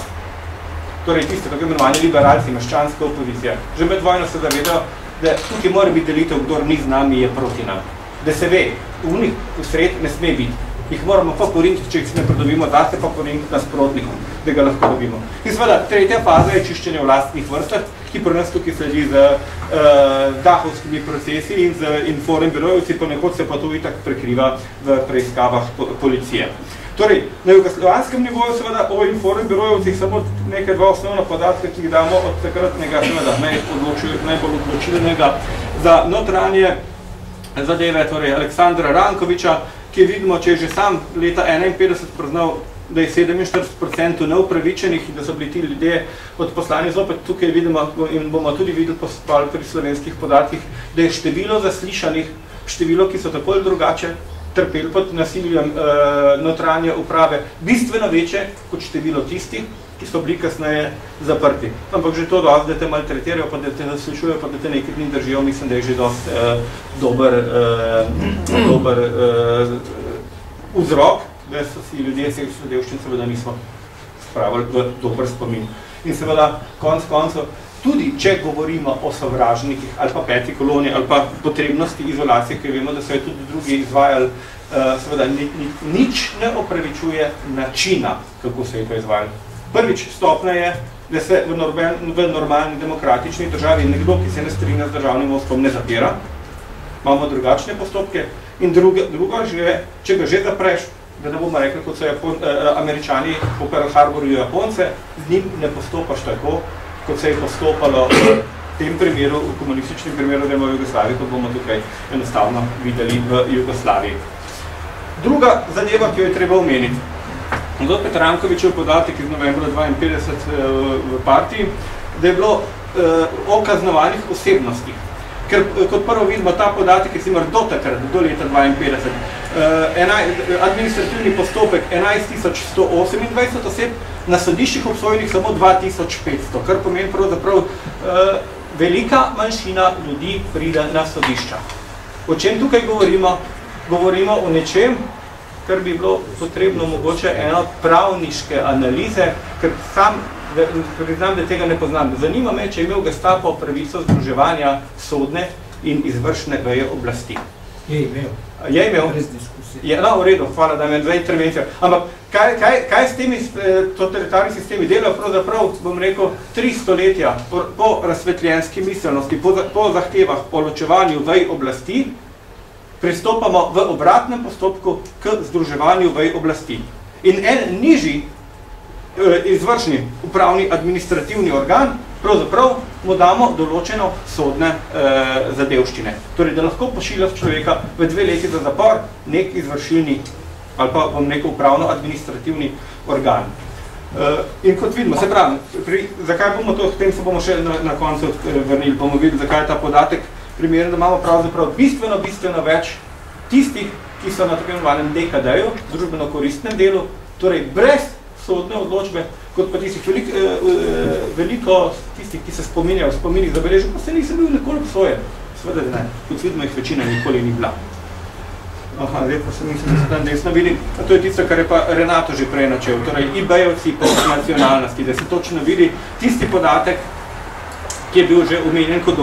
Torej tisti, tako imenovani liberalci, meščanska opozicija. Že med vojno se zavedajo, da tukaj mora biti delitev, kdor ni z nami, je proti nam. Da se ve, v njih vsred ne sme biti. Jih moramo pa poriniti, če jih ne pridobimo, zase pa poriniti nasprotnikom, da ga lahko dobimo. In seveda, tretja faza je čiščenje v lastnih vrstah, ki pri nas tukaj sledi z dahovskimi procesi in z informbirojevci, ponekod se pa to itak prekriva v preiskavah policije. Torej, na jugoslovanskem nivoju seveda o informbirojevcih samo nekaj dva osnovna podatka, ki jih damo od takratnega, seveda, najbolj odločilnega za notranje zadeve, torej Aleksandra Rankoviča, ki vidimo, če je že sam leta 1951 priznal, da je 47% neupravičenih in da so bili ti ljudje odposlani zopet. Tukaj vidimo in bomo tudi videli pri slovenskih podatkih, da je število zaslišanih, število, ki so tako ali drugače trpeli pod nasiljem notranje uprave, bistveno večje kot število tistih, ki so bili kasneje zaprti. Ampak že to dosti, da te maltretirajo, pa da te zaslišujejo, pa da te nekaj dni držijo, mislim, da je že dosti dober vzrok, da so si ljudje sledevščin seveda nismo spravili v dober spomin. In seveda, koncev, tudi če govorimo o sovražnikih ali pa peti koloni ali pa potrebnosti izolacije, ker vemo, da so jo tudi drugi izvajali, seveda nič ne opravičuje načina, kako se je to izvajali. Prvič stopnja je, da se v normalni demokratični državi nekdo, ki se ne strinja z državnim vodstvom, ne zapira. Imamo drugačne postopke. In drugo je, če ga že zapreš, da ne bomo rekli, kot so Američani po Pearl Harboru Japonce, z njim ne postopaš tako, kot se je postopalo v tem primeru, v komunističnem primeru, da je v Jugoslaviji, kot bomo tukaj enostavno videli v Jugoslaviji. Druga zadeva, ki jo je treba omeniti. Zopet Rankovičev podatek iz novembra 1952 v partiji, da je bilo o kaznovanih osebnostih. Ker kot prvo vidimo ta podatek, ki si mar do takrat, do leta 1952, administrativni postopek 11.128 oseb, na sodiščih obsojenih samo 2.500, kar pomeni pravzaprav velika manjšina ljudi pride na sodišča. O čem tukaj govorimo? Govorimo o nečem, kar bi bilo potrebno mogoče eno pravniške analize, ker sam priznam, da tega ne poznam. Zanima me, če je imel Gestapo pravico združevanja sodne in izvršne veje oblasti. Je imel. Je imel? Brez diskusije. Ja, no, v redu, hvala, da me za intervencijo. Ampak kaj s temi totalitarni sistemi delajo? Pravzaprav, bom rekel, 3 stoletja po razsvetljenski miselnosti, po zahtevah o ločevanju vej oblasti, pristopamo v obratnem postopku k združevanju vej oblasti. In en nižji izvršni upravni administrativni organ, pravzaprav mu damo določeno sodne zadevščine. Torej, da lahko pošilja človeka v 2 leti za zapor nek izvršilni ali pa nek upravno-administrativni organ. In kot vidimo, se pravi, zakaj bomo to, s tem se bomo še na koncu vrnili, bomo videli, zakaj je ta podatek primeren, da imamo pravzaprav bistveno več tistih, ki so na tako imenovanem DKD-ju, družbeno koristnem delu, torej brez sodne odločbe, kot pa tistih veliko tistih, ki se spominjajo, spominih zabeležil, pa se nisem bil nikoli obsojen. Seveda ne, kot vidimo, jih večina nikoli ni bila. Aha, zdaj pa se mislim, da se tam desno vidi. To je tisto, kar je pa Renato že prej načel, torej IB-jevci po nacionalnosti, da se točno vidi tisti podatek, ki je bil že omenjen kot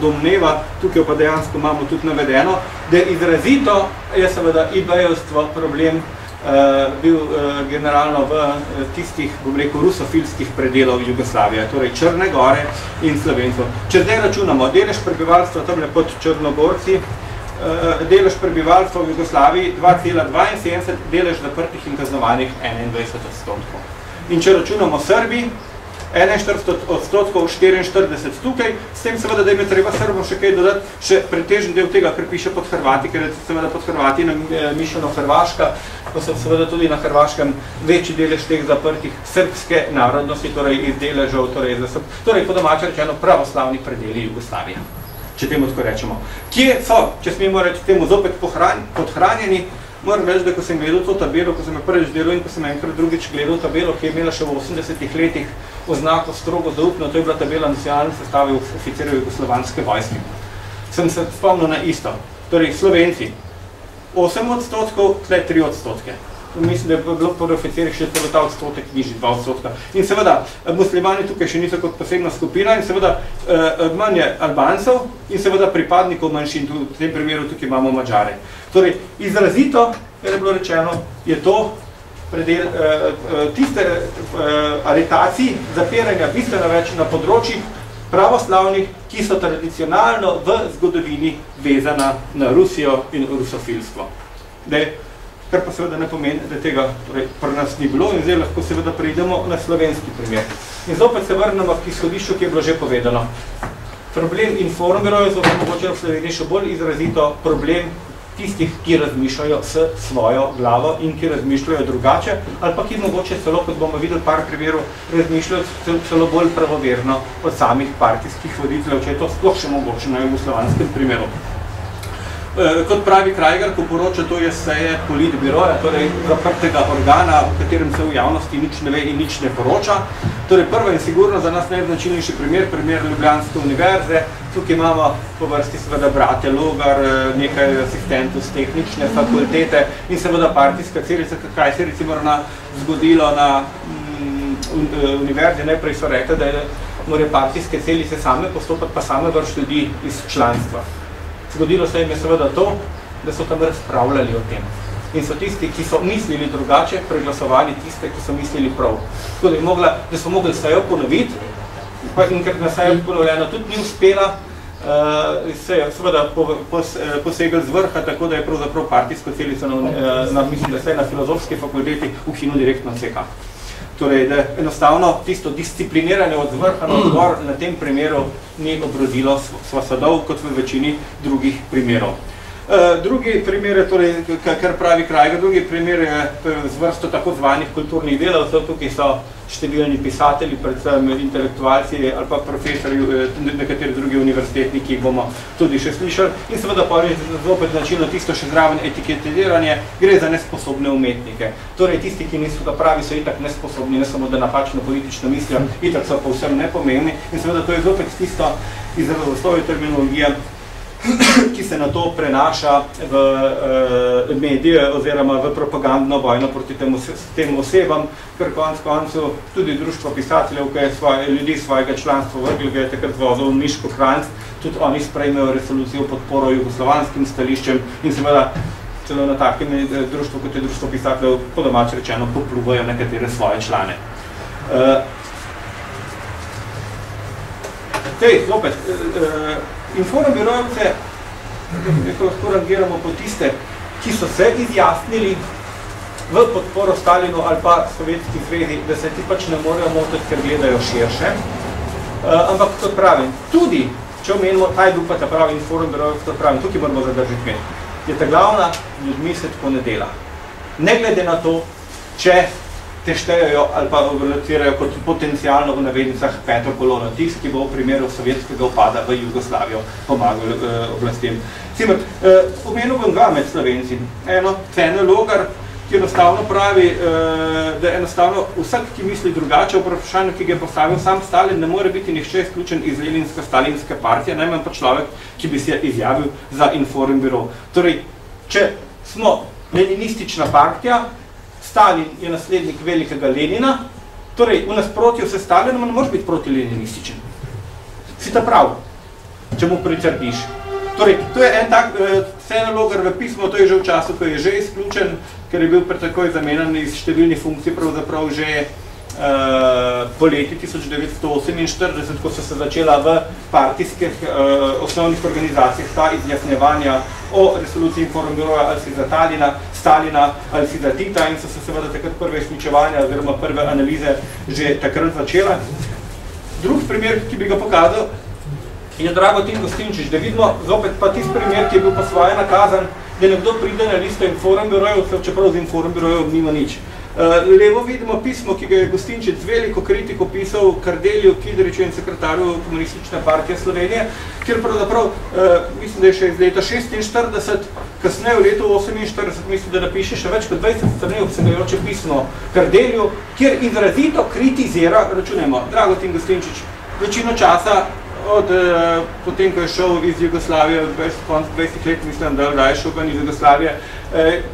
domneva, tukaj pa dejansko imamo tudi navedeno, da izrazito je seveda IB-jevstvo problem bil generalno v tistih, bom rekel, rusofilskih predelov Jugoslavije, torej Črne Gore in Slovencev. Če zdaj računamo delež prebivalstva tamle pod Črnogorci, delež prebivalstva v Jugoslaviji 2,72, delež zaprtih in kaznovanih 21%. In če računamo Srbi, 41%, 44 tukaj, s tem seveda, da jim je treba Srbom še kaj dodati, še pretežen del tega, kar piše pod Hrvati, ker je seveda pod Hrvati mišljeno Hrvaška, pa so seveda tudi na Hrvaškem večji delež teh zaprtih srpske narodnosti, torej iz deležev, torej po domače rečeno pravoslavni predeli Jugoslavije, če temu tako rečemo. Kje so, če smemo reči temu zopet podhranjeni, moram reči, da ko sem gledal to tabelo, ko sem jo prvič delal in ko sem enkrat drugič gledal tabelo, ki je imela še v 80-ih letih oznako strogo zaupno, to je bila tabela nacionalne sestave oficirjev jugoslovanske vojske. Sem se spomnil na isto. Torej, Slovenci 8%, tle 3%. Mislim, da je bilo po oficirjih še celo ta odstotek nižji, 2%. In seveda, muslimani tukaj še niso kot posebna skupina in seveda manj je Albancev in seveda pripadnikov manjšin, v tem primeru tukaj imamo Mađare. Torej, izrazito, kar je bilo rečeno, je to predel tiste aretacij, zapiranja bistveno več na področjih pravoslavnih, ki so tradicionalno v zgodovini vezana na Rusijo in rusofilstvo. Kar pa seveda ne pomeni, da tega pri nas ni bilo in zdaj lahko seveda preidemo na slovenski primer. In zopet se vrnemo k izhodišču, ki je bilo že povedano. Problem informerov je mogoče v Sloveniji še bolj izrazito problem tistih, ki razmišljajo s svojo glavo in ki razmišljajo drugače, ali pa ki mogoče celo, kot bomo videli par primerov, razmišljajo celo bolj pravoverno od samih partijskih voditeljev, če je to sploh še mogoče na jugoslovanskem primeru. Kot pravi Krajgar, ko poroča, to je seje politbiroja, torej zaprtega organa, v katerem se v javnosti nič ne ve in nič ne poroča. Torej, prva in sigurno za nas najznačilnejši primer Ljubljanske univerze. Tukaj imamo po vrsti seveda brate Logar, nekaj asistentov z tehnične fakultete in seveda partijska celica, kaj se recimo zgodilo na univerzi. Najprej so rekli, da morajo partijske celice same postopati, pa same vrš ljudi iz članstva. Zgodilo se jim je seveda to, da so tam razpravljali o tem. In so tisti, ki so mislili drugače, preglasovali tiste, ki so mislili prav. Tako da so mogli sejo ponoviti, in ker na sejo ponovljeno tudi ni uspela, se je seveda posegel z vrha, tako da je pravzaprav partijsko celico mislim, da se je na filozofski fakulteti ukinil direktno CK. Torej, da enostavno tisto discipliniranje od vrha na odgor na tem primeru ni obrodilo sadov, kot v večini drugih primerov. Drugi primer je, torej, kar pravi Krajgar, drugi primer je z vrsto tako zvanih kulturnih delavcev, tukaj so številni pisatelji, predvsem intelektualci ali pa profesori, nekateri drugi univerzitetni, ki jih bomo tudi še slišali. In seveda pa je zopet značilno tisto še zraven etiketiranje, gre za nesposobne umetnike. Torej, tisti, ki niso, da pravi, so itak nesposobni, ne samo da napačno politično mislijo, itak so povsem nepomembni. In seveda to je zopet tisto izrazoslovje terminologije, ki se na to prenaša v medije oziroma v propagandno vojno proti tem osebam, ker konec koncev tudi društvo pisateljev, ki je ljudi svojega članstva vrgli, ki je takrat vozil Miško Kranjc, tudi oni sprejmejo resolucijo podporo jugoslovanskim stališčem in seveda celo na takem društvu, kot je društvo pisateljev, po domače rečeno, popluvajo nekatere svoje člane. Zopet, informbirojevce lahko rangiramo po tiste, ki so se izjasnili v podporo Stalinu ali pa Sovjetski zvezi, da se ti pač ne morejo motiti, ker gledajo širše. Ampak, kot pravim, tudi, če omenimo, ta je bil pa ta pravi informbirojevc, kot pravim, tukaj moramo zadržiti med, je ta glavna, ljudmi se tako ne dela. Ne glede na to, če te štejejo ali pa evaluirajo kot potencialno v navednicah peto kolono, tist, ki bo v primeru sovjetskega upada v Jugoslavijo pomagal oblastem. Omenil bom dva med Slovenci. Eno, Cene Logar, ki enostavno pravi, da enostavno vsak, ki misli drugače, v vprašanju, ki ga je postavil sam Stalin, ne more biti nihče izključen iz leninsko-stalinske partije, najmanj pa človek, ki bi se izjavil za informbiro. Torej, če smo leninistična partija, Stalin je naslednik velikega Lenina, torej v nasprotju se Stalinom ne moreš biti protileninističen. Si ta prav, če mu pritrdiš. Torej, to je en tak Cene Logar v pismu, to je že v času, ko je že izključen, ker je bil pretakoj zamenjan iz številnih funkcij, pravzaprav že po leti 1948, ko so se začela v partijskih osnovnih organizacijah ta izjasnjevanja o resoluciji informbiroja ali si za Stalina ali si za Tita in so se seveda takrat prve izključevanja oziroma prve analize že takrat začela. Drug primer, ki bi ga pokazal, je Dragotin Gostinčič, da vidimo zopet pa tisti primer, ki je bil po svoje nakazan, da nekdo pride na listo informbirojev, čeprav z informbirojev nima nič. Levo vidimo pismo, ki ga je Gustinčič z veliko kritiko pisal Kardelju, Kidriču in sekretarju Komunistične partije Slovenije, kjer pravzaprav, mislim, da je še iz leta 46, kasneje v letu 48, mislim, da napiše še več kot 20 strani obsegajoče pismo Kardelju, kjer izrazito kritizira, računajmo, Dragutin Gustinčič, večino časa potem, ko je šel iz Jugoslavije, konc 20 let, mislim, da je šel ven iz Jugoslavije,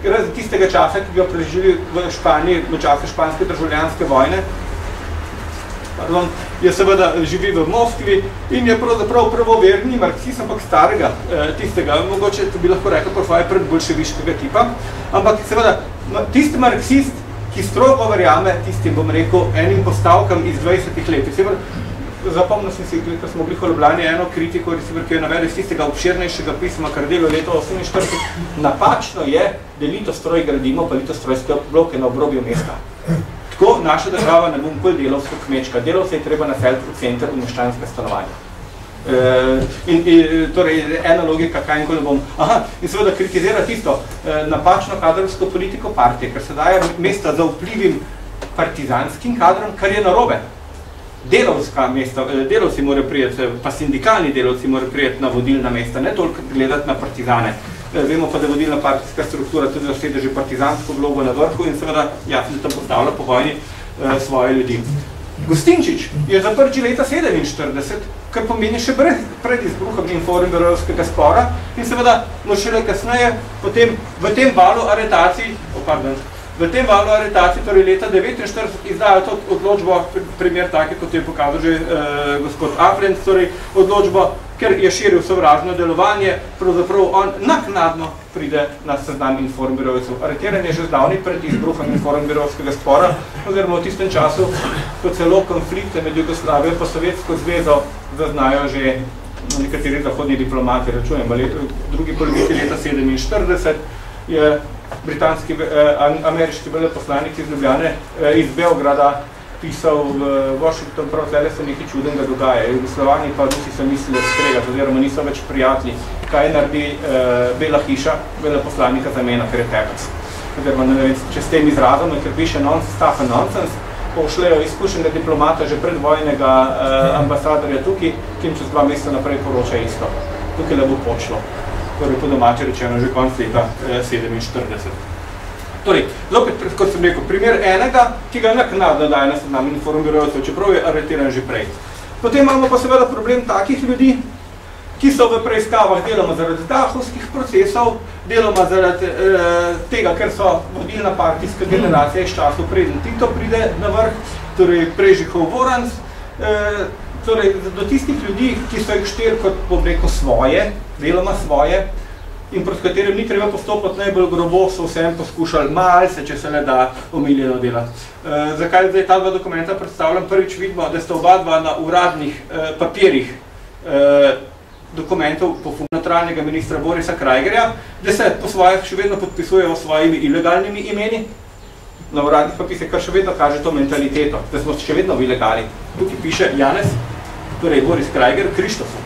razen tistega časa, ki ga preživil v Španiji, v času španske državljanske vojne, je seveda živi v Moskvi in je pravzaprav pravoverni marksist, ampak starega tistega, mogoče bi lahko rekel profaj predbolševiškega tipa, ampak seveda tisti marksist, ki strogo verjame tistim, bom rekel, enim postavkam iz 20 let. Zapomnil sem si, ko smo bili v Ljubljani, eno kritiko, ki je navedel iz tistega obširnejšega pisma, kar delo leto 48, napačno je, da litostroj gradimo, pa litostrojske bloke na obrobju mesta. Tako naša država ne bo nikoli delovsko kmečka. Delovce je treba naseliti v center v meščanske stanovanja. Torej, ena logika, kaj nikoli ne bom. In seveda kritizira tisto napačno kadrovsko politiko partije, ker se daje mesta za vplivim partizanskim kadrom, kar je narobe. Delovska mesta, delovci morajo prijeti, pa sindikalni delovci morajo prijeti na vodilna mesta, ne toliko gledati na partizane. Vemo pa, da vodilna partijska struktura tudi zasede že partizansko vlogo na vrhu in seveda jasno tam postavlja po vojni svoje ljudi. Gustinčič je zaprt že leta 47, kar pomeni še pred izbruhom Informberovskega spora in seveda šele kasneje potem v tem valu aretacij, torej leta 49, izdajo to odločbo, primer take, kot je pokazal že gospod Afrenc, torej odločbo, ker je širil sovražno delovanje, pravzaprav on naknadno pride na seznam Informberovcev. Aretiran je že zdavni pred izbruhom Informberovskega spora, oziroma v tistem času, ko celo konflikte med Jugoslavijo pa Sovjetsko zvezo zaznajo že nekateri zahodni diplomati, računamo, drugi polovici leta 47 je britanski, ameriški veleposlanik iz Ljubljane, iz Beograda pisal v Washington, prav tle se nekaj čudenega dogaja. Jugoslovani pa Rusi so mislili skregati, oziroma niso več prijatelji. Kaj naredi Bela hiša, veleposlanika zamena, ker je tepec. Oziroma, ne vem, če s tem izrazom, ker piše stuff and nonsense, pošlejo izkušenega diplomata, že predvojnega ambasadorja tukaj, ki jim čez 2 meseca naprej poroča isto. Tukaj le bo počlo. Torej, po domače rečeno, že konc leta 47. Torej, zopet, kot sem rekel, primer enega, ki ga naknadno daje na seznam Informberovcev, čeprav je aretiran že prej. Potem imamo pa seveda problem takih ljudi, ki so v preiskavah deloma zaradi dahovskih procesov, deloma zaradi tega, ker so vodilna partijska generacija iz časov preden Tito pride na vrh, torej Prežihov Voranc, torej do tistih ljudi, ki so jih šteli kot, bom rekel, svoje, deloma svoje, in proti katerim ni treba postopati najbolj grobo, so vsem poskušali malce, če se le da, omiljeno delati. Zakaj zdaj ta dva dokumenta predstavljam? Prvič vidimo, da sta oba dva na uradnih papirjih dokumentov notranjega ministra Borisa Krajgerja, da se po svojih še vedno podpisujejo svojimi ilegalnimi imeni. Na uradnih papirjih, kar še vedno kaže to mentaliteto, da smo še vedno v ilegali. Tukaj piše Janez, torej Boris Krajger, Krištofu.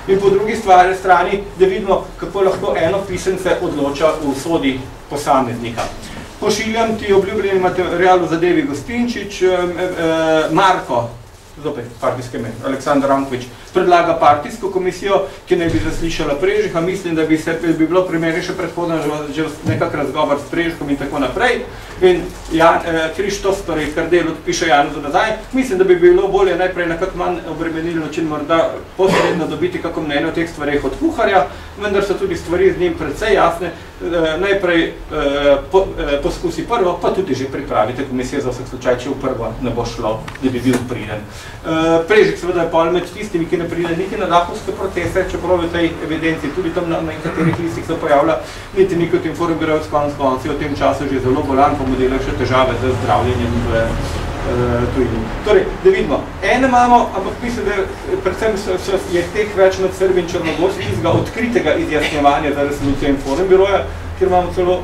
In po drugi strani, da vidimo, kako lahko eno pisence odloča v usodi posameznika. Pošiljam ti obljubljeni material v zadevi Gustinčič, Marko, zopet partijske ime, Aleksandar Rankovič, predlaga partijsko komisijo, ki naj bi zaslišala Prežiha. Mislim, da bi bilo primeri še predhodno že nekak razgovor s Prežihom in tako naprej. In Krištof, torej Kardel, piše Janezu nazaj. Mislim, da bi bilo bolje najprej na kak manj obremenilni način morda posredno dobiti kako mnenje o teh stvareh od kuharja, vendar so tudi stvari z njim predvsej jasne. Najprej poskusi prvo, pa tudi že pripravite komisijo za vsak slučaj, če v prvo ne bo šlo, da bi bil priden. Prežih seveda je pol med tistimi, ki ne pride niti na dahovske procese, čeprav v tej evidenci tudi tam na nekaterih listih se pojavlja, niti ni kot Informberovec konci v tem času že zelo bolan, pa mu delajo še težave z zdravljenjem v tujini. Torej, da vidimo, ene imamo, ampak mislim, da predvsem je teh več med Srbi in Črnogorci iz odkritega izjasnjevanja za resolucijo Informberoja, kjer imamo celo,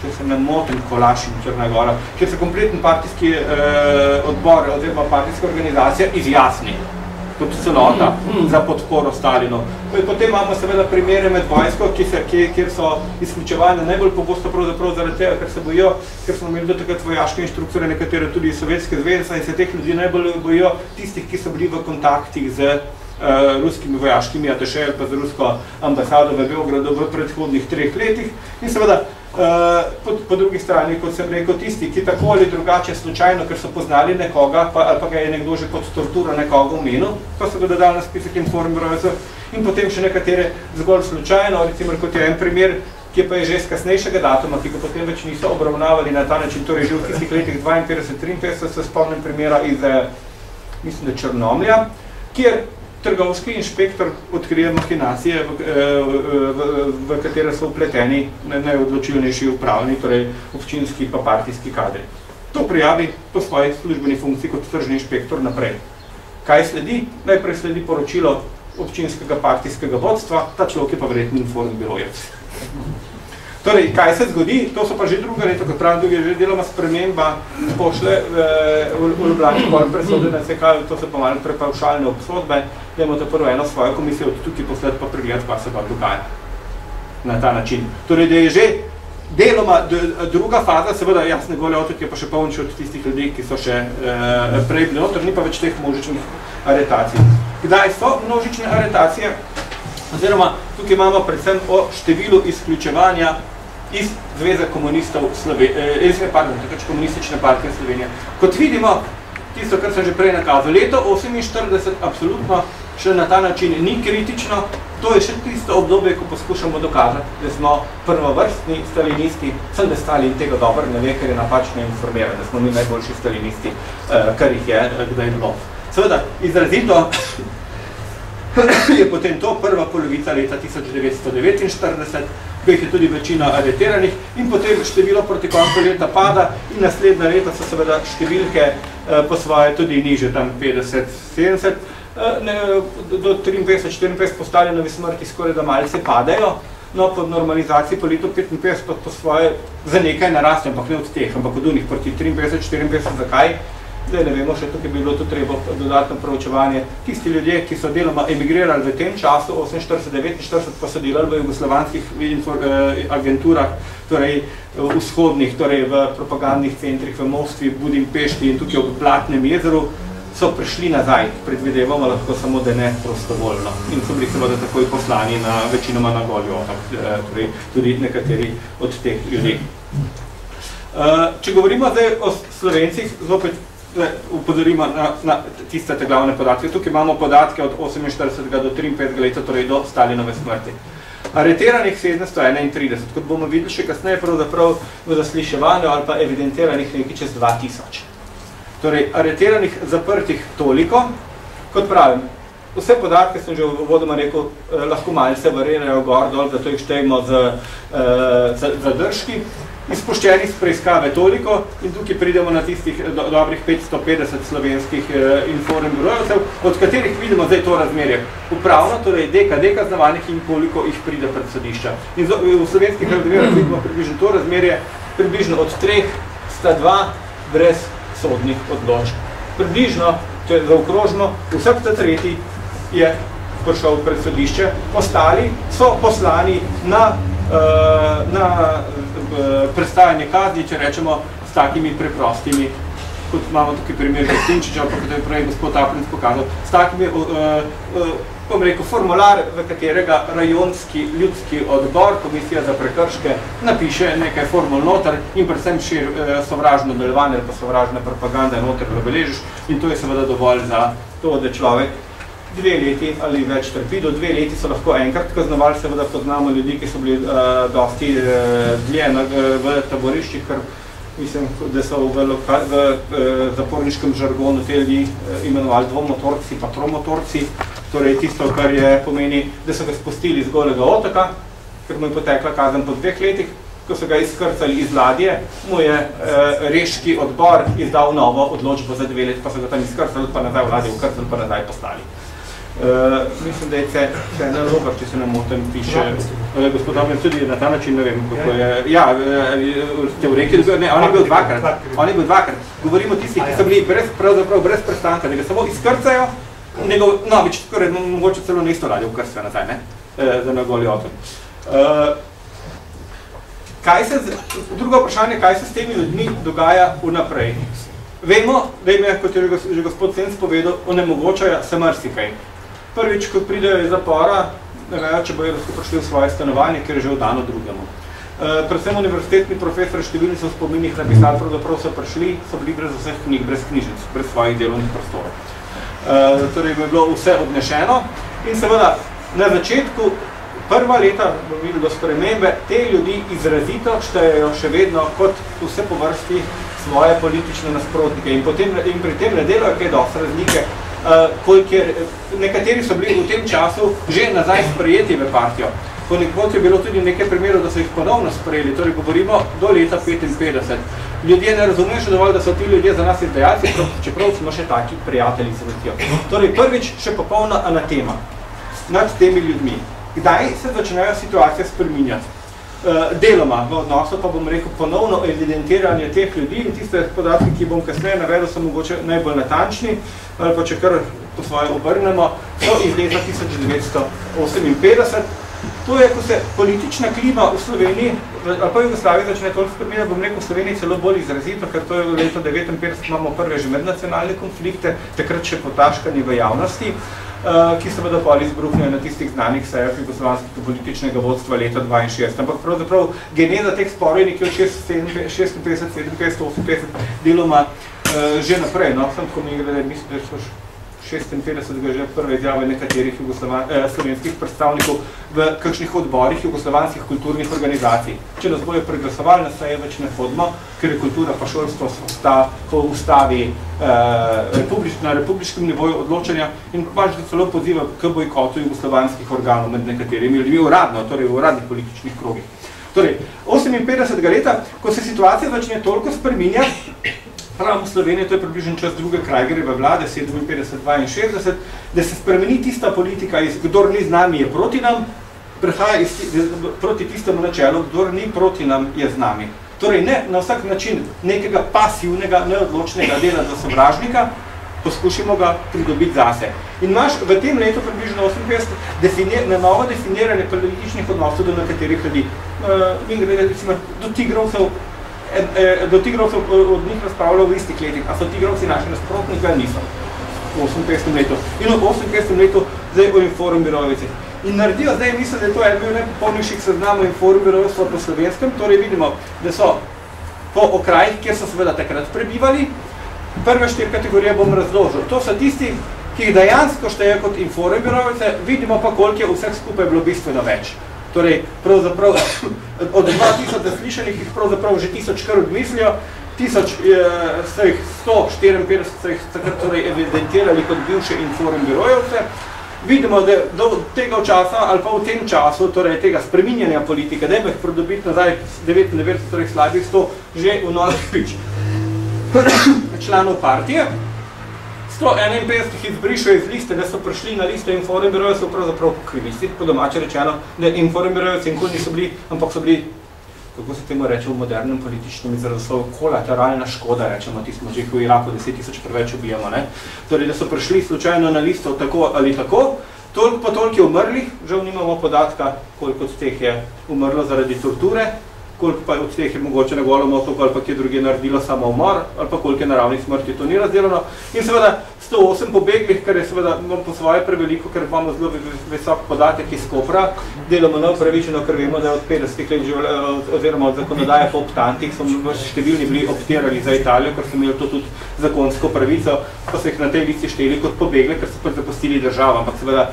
če se ne motim, Kolaš in Črna Gora, kjer se kompletni partijski odbor oziroma partijska organizacija izjasni kot celota za podporo Stalinu. Potem imamo seveda primere med vojsko, kjer so izključevanja najbolj pogosto pravzaprav zaradi tega, ker se bojijo ker smo imeli do takrat vojaške inštruktorje, nekatere tudi iz Sovjetske zveze, in se teh ljudi najbolj bojijo tistih, ki so bili v kontaktih z ruskimi vojaškimi atašeji ali pa z rusko ambasado v Beogradu v predhodnih 3 letih. In seveda, po drugi strani, kot sem rekel, tisti, ki tako ali drugače slučajno, ker so poznali nekoga, ali pa ga je nekdo že kot tortura nekoga omenil, pa so ga dodali na spisek informirojcev, in potem še nekatere zgolj slučajno, recimo kot je en primer, ki pa je že z kasnejšega datuma, ki ga potem več niso obravnavali na ta način, torej že v tistih letih 52-53 se spomnim primera iz, mislim, da Črnomlja, kjer trgovski inšpektor odkrije mahinacije, v katere so vpleteni najodločilnejši upravni, torej občinski pa partijski kadri. To prijavi po svoji službeni funkciji kot tržni inšpektor naprej. Kaj sledi? Najprej sledi poročilo občinskega partijskega vodstva, ta človek je pa verjetno informbirojec. Torej, kaj se zgodi? To so pa že druga leta, kot pravim, je že deloma sprememba pošle v Ljubljani pol presodene, to so pa malo prepavšalne obsodbe, dajmo to prvo eno svojo komisijo od tukaj posled pa pregledati, pa se pa dogaja na ta način. Torej, da je že deloma druga faza, seveda jasne Goli otok je pa še polnič od tistih ljudi, ki so še prej bili noter, ni pa več teh množičnih aretacij. Kdaj so množične aretacije? Oziroma, tukaj imamo predvsem o številu izključevanja iz Zveze komunistov komunistične partije Slovenije. Kot vidimo, tisto, kar sem že prej nakazal, leto 1948 absolutno še na ta način ni kritično, to je še tisto obdobje, ko poskušamo dokazati, da smo prvovrstni stalinisti, sem da Stalin tega dobro ne ve, ker je napačno informiran, da smo mi najboljši stalinisti, kar jih je kdaj bilo. Seveda, izrazito je potem to prva polovica leta 1949, ko jih je tudi večina areteranih in potem število proti koncu leta pada in naslednja leta so seveda številke po svoje tudi niže, tam 50-70, do 53-54 po Stalinovi smrti skoraj da malce padajo, no po normalizaciji po letu 55 pa po svoje za nekaj naraste, ampak ne od teh, ampak od unih proti 53-54, zakaj? Zdaj ne vemo, še tukaj bi bilo tu treba dodatno proučevanje. Tisti ljudje, ki so deloma emigrirali v tem času, 48-49, pa so delali v jugoslovanskih agenturah, torej vzhodnih, torej v propagandnih centrih v Moskvi, Budimpešti in tukaj ob Blatnem jezeru, so prišli nazaj, predvidevamo lahko samo, da ne prostovoljno. In so bili seveda takoj poslani večinoma na Goli otok, torej tudi nekateri od teh ljudi. Če govorimo zdaj o Slovencih, zopet upozorimo na tiste glavne podatke. Tukaj imamo podatke od 48. do 53. leta, torej do Stalinove smrti. Areteranih 731, kot bomo videli še kasneje, pravzaprav v zasliševanju ali pa evidentiranih nekaj čez 2000. Torej, areteranih zaprtih toliko, kot pravim, vse podatke sem že uvodoma rekel, lahko malce varirajo gor dol, zato jih štejemo z zadržki. Izpuščenih z preiskave toliko in tukaj pridemo na tistih dobrih 550 slovenskih informbirojcev, od katerih vidimo zdaj to razmerje. Upravno, torej deka znavanih in koliko jih pride pred sodišča. In v slovenskih razmerjah vidimo približno to razmerje, približno od 3 sta 2 brez sodnih odločb. Približno, če zaokrožimo, vsak ta tretji je prišel pred sodišče, ostali so poslani na prestajanje kazni, če rečemo, s takimi preprostimi, kot imamo tukaj primer Gostinčiča, pa kot je prej gospod Aplinc pokazal, s takimi, bom rekel, formular, v katerega rajonski ljudski odbor, komisija za prekrške, napiše nekaj formul noter in predvsem sovražno delovanje ali pa sovražna propaganda noter zabeležiš in to je seveda dovolj za to, da človek 2 leti ali več trpi, do 2 leti so lahko enkrat kaznovali, seveda poznamo ljudi, ki so bili dosti dlje v taboriščih, ker mislim, da so v zaporniškem žargonu te ljudi imenovali dvomotorci, pa tromotorci, torej tisto, kar je pomeni, da so ga spustili z Golega otoka, ker mu je potekla kazen po 2 letih, ko so ga izkrcali iz ladje, mu je reški odbor izdal novo odločbo za 2 leti, pa so ga tam izkrcali, pa nazaj v ladje ukrcali, pa nazaj postali. Mislim, da je Cena Robert, če se ne motim, piše, gospod Omen, tudi na ta način, ne vem, kako je, ja, ste v reki, ne, on je bil dvakrat, govorimo tistih, ki so bili pravzaprav brez prestanka, da ga samo izkrcajo, novič, skoraj mogoče celo na isto ladje ukrcajo nazaj, ne, za na Goli otok. Drugo vprašanje, kaj se s temi ljudmi dogaja vnaprej. Vemo, da jim je, kot je že gospod Senc povedal, onemogočajo se marsikaj. Prvič, ko pridejo iz zapora, ne vejo, če bojo lahko prišli v svoje stanovanje, ker je že vdano drugemu. Predvsem univerzitetni profesori, številni so v spominih napisali, pravzaprav so prišli, so bili brez vseh knjig, brez knjižnic, brez svojih delovnih prostorov. Torej je bilo vse odnešeno in seveda na začetku prva leta bomo videli do spremembe, te ljudi izrazito štejejo še vedno kot vse po vrsti svoje politične nasprotnike in pri tem ne delajo kaj dosti razlike, nekateri so bili v tem času že nazaj sprejeti v partijo. Ponekod je bilo tudi nekaj primerov, da so jih ponovno sprejeli, torej govorimo do leta 55. Ljudje ne razumejo še dovolj, da so ti ljudje za nas izdajalci, čeprav smo še taki prijatelji se vrtijo. Torej prvič še popolna anatema nad temi ljudmi. Kdaj se začnejo situacije spreminjati? Deloma v odnosu pa bom rekel ponovno evidentiranje teh ljudi in tiste podatke, ki bom kasneje navedel, so mogoče najbolj natančni, ali pa če kar po svoje obrnemo, so iz leta 1958. To je, ko se politična klima v Sloveniji, ali pa v Jugoslaviji začne toliko spremenjati, bom rekel v Sloveniji celo bolj izrazito, ker to je v letu 1959 imamo prve že mednacionalne konflikte, takrat še potaškani v javnosti, ki seveda pol izbruhnejo na tistih znanih sejah jugoslovanskega političnega vodstva leta 1962. Ampak pravzaprav geneza teh sporov je nekje od 56, 57, 58 deloma že naprej. No, sem tako mi glede, mislim, da so 56 že prve izjave nekaterih slovenskih predstavnikov v kakšnih odborih jugoslovanskih kulturnih organizacij. Če nas bojo preglasovali, na seje več ne hodimo, ker je kultura pa šolstvo po ustavi na republiškem nivoju odločanja in pač da celo poziva k bojkotu jugoslovanskih organov med nekaterimi ljudmi uradno, torej v uradnih političnih krogih. Torej, 58. leta, ko se situacija začne toliko spreminjati, prav v Sloveniji, to je približen čas druge Krajgerjeve vlade, 57-62, da se spremeni tista politika, kdor ni z nami, je proti nam, prehaja proti tistemu načelu, kdor ni proti nam, je z nami. Torej ne na vsak način nekega pasivnega, neodločnega dela za sovražnika, poskušamo ga pridobiti zase. In imaš v tem letu približno 58 na novo definiranje političnih odnosov do nekaterih ljudi. In glede, recimo, do Tigrovcev od njih razpravljal v istih letih, a so Tigrovci naši nasprotniki ali niso v 58. letu. In v 58. letu zdaj o Informbirojevicih. In naredijo zdaj, mislim, da je to en bil najpopolnejših seznamov Informbirojevstva po slovenskem, torej vidimo, da so po okrajih, kjer so seveda takrat prebivali, prve 4 kategorije bom razložil. To so tisti, ki jih dejansko šteje kot Informbirojevce, vidimo pa, koliko je vseh skupaj bilo bistveno več. Torej, pravzaprav od 2000 zaslišanih jih pravzaprav že 1000 kar odmislijo, 1000 so jih 154 so jih takrat torej evidentirali kot bivše Informbirojevce. Vidimo, da do tega časa ali pa v tem času, torej tega spreminjanja politike, da jih pridobiti nazaj 99, torej slabih 100, že v novih članov partije. 151 jih izbrišajo iz liste, da so prišli na listo Informbirojevcev, pravzaprav krivisti, po domače rečeno, da Informbirojevci nikoli niso bili, ampak so bili, kako se temu reče v modernem političnem izrazoslovu, kolateralna škoda, rečemo, ti smo že v Iraku 10 000 preveč ubijamo, ne? Torej, da so prišli slučajno na listo tako ali tako, toliko je umrlih, žal nimamo podatka, koliko od teh je umrlo zaradi torture, koliko pa od teh je mogoče na Golem otoku ali pa kje druge naredilo samoumor, ali pa koliko je naravnih smrti, to ni razdelano. In seveda 108 pobeglih, kar je seveda po svoje preveliko, ker imamo zelo visok podatek iz Kopra, delamo neupravičeno, ker vemo, da od 50 let oziroma od zakonodaje po optantih so številni bili optirali za Italijo, ker so imeli to tudi zakonsko pravico, pa so jih na tej listi šteli kot pobegle, ker so pa zapustili državo, ampak seveda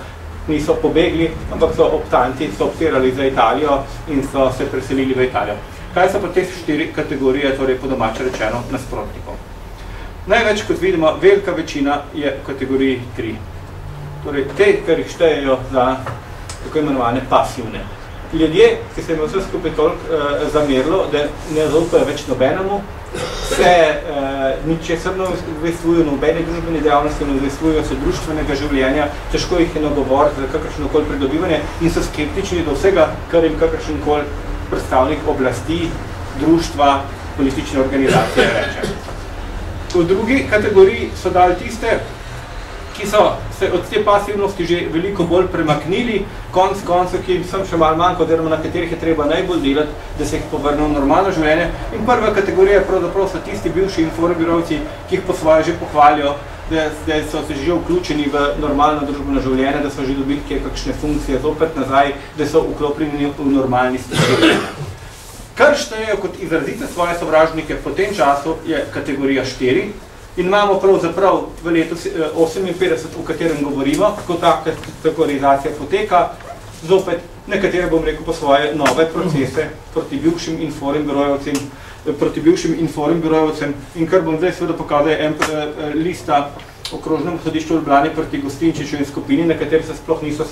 niso pobegli, ampak so optanti, so optirali za Italijo in so se preselili v Italijo. Kaj so pa te 4 kategorije, torej po domače rečeno, nasprotnikov? Največ, kot vidimo, velika večina je v kategoriji 3. Torej, te, kar jih štejejo za tako imenovane pasivne. Ljudje, ki se jim vse skupaj toliko zamerilo, da ne zaupajo več nobenemu, se ničesar ne uvestvujo nobene družbene dejavnosti, ne uvestvujo se društvenega življenja, težko jih je nagovoriti za kakršnokoli pridobivanje in so skeptični do vsega, kar jim kakršenkoli predstavnik oblasti, društva, politične organizacije reče. V drugi kategoriji so dali tiste, ki so se od te pasivnosti že veliko bolj premaknili, koncev, ki jim sem še malo manjko, oziroma na katerih je treba najbolj delati, da se jih povrne v normalno življenje. In prva kategorija pravzaprav so tisti bivši informirovci, ki jih po svoje že pohvalijo, da so se že vključeni v normalno družbeno življenje, da so že dobili kakšne funkcije zopet nazaj, da so vklopljeni v normalni stvari. Kar štejejo kot izrazite svoje sovražnike po tem času je kategorija 4, in imamo pravzaprav v letu 58, o katerem govorimo, ko ta kategorizacija poteka, zopet nekatere, bom rekel, po svoje nove procese proti bivšim inform birojevcem, in kar bom zdaj seveda pokazal, je en lista okrožnemu sodišču v Ljubljani proti Gostinčiču in skupini, na kateri se sploh niso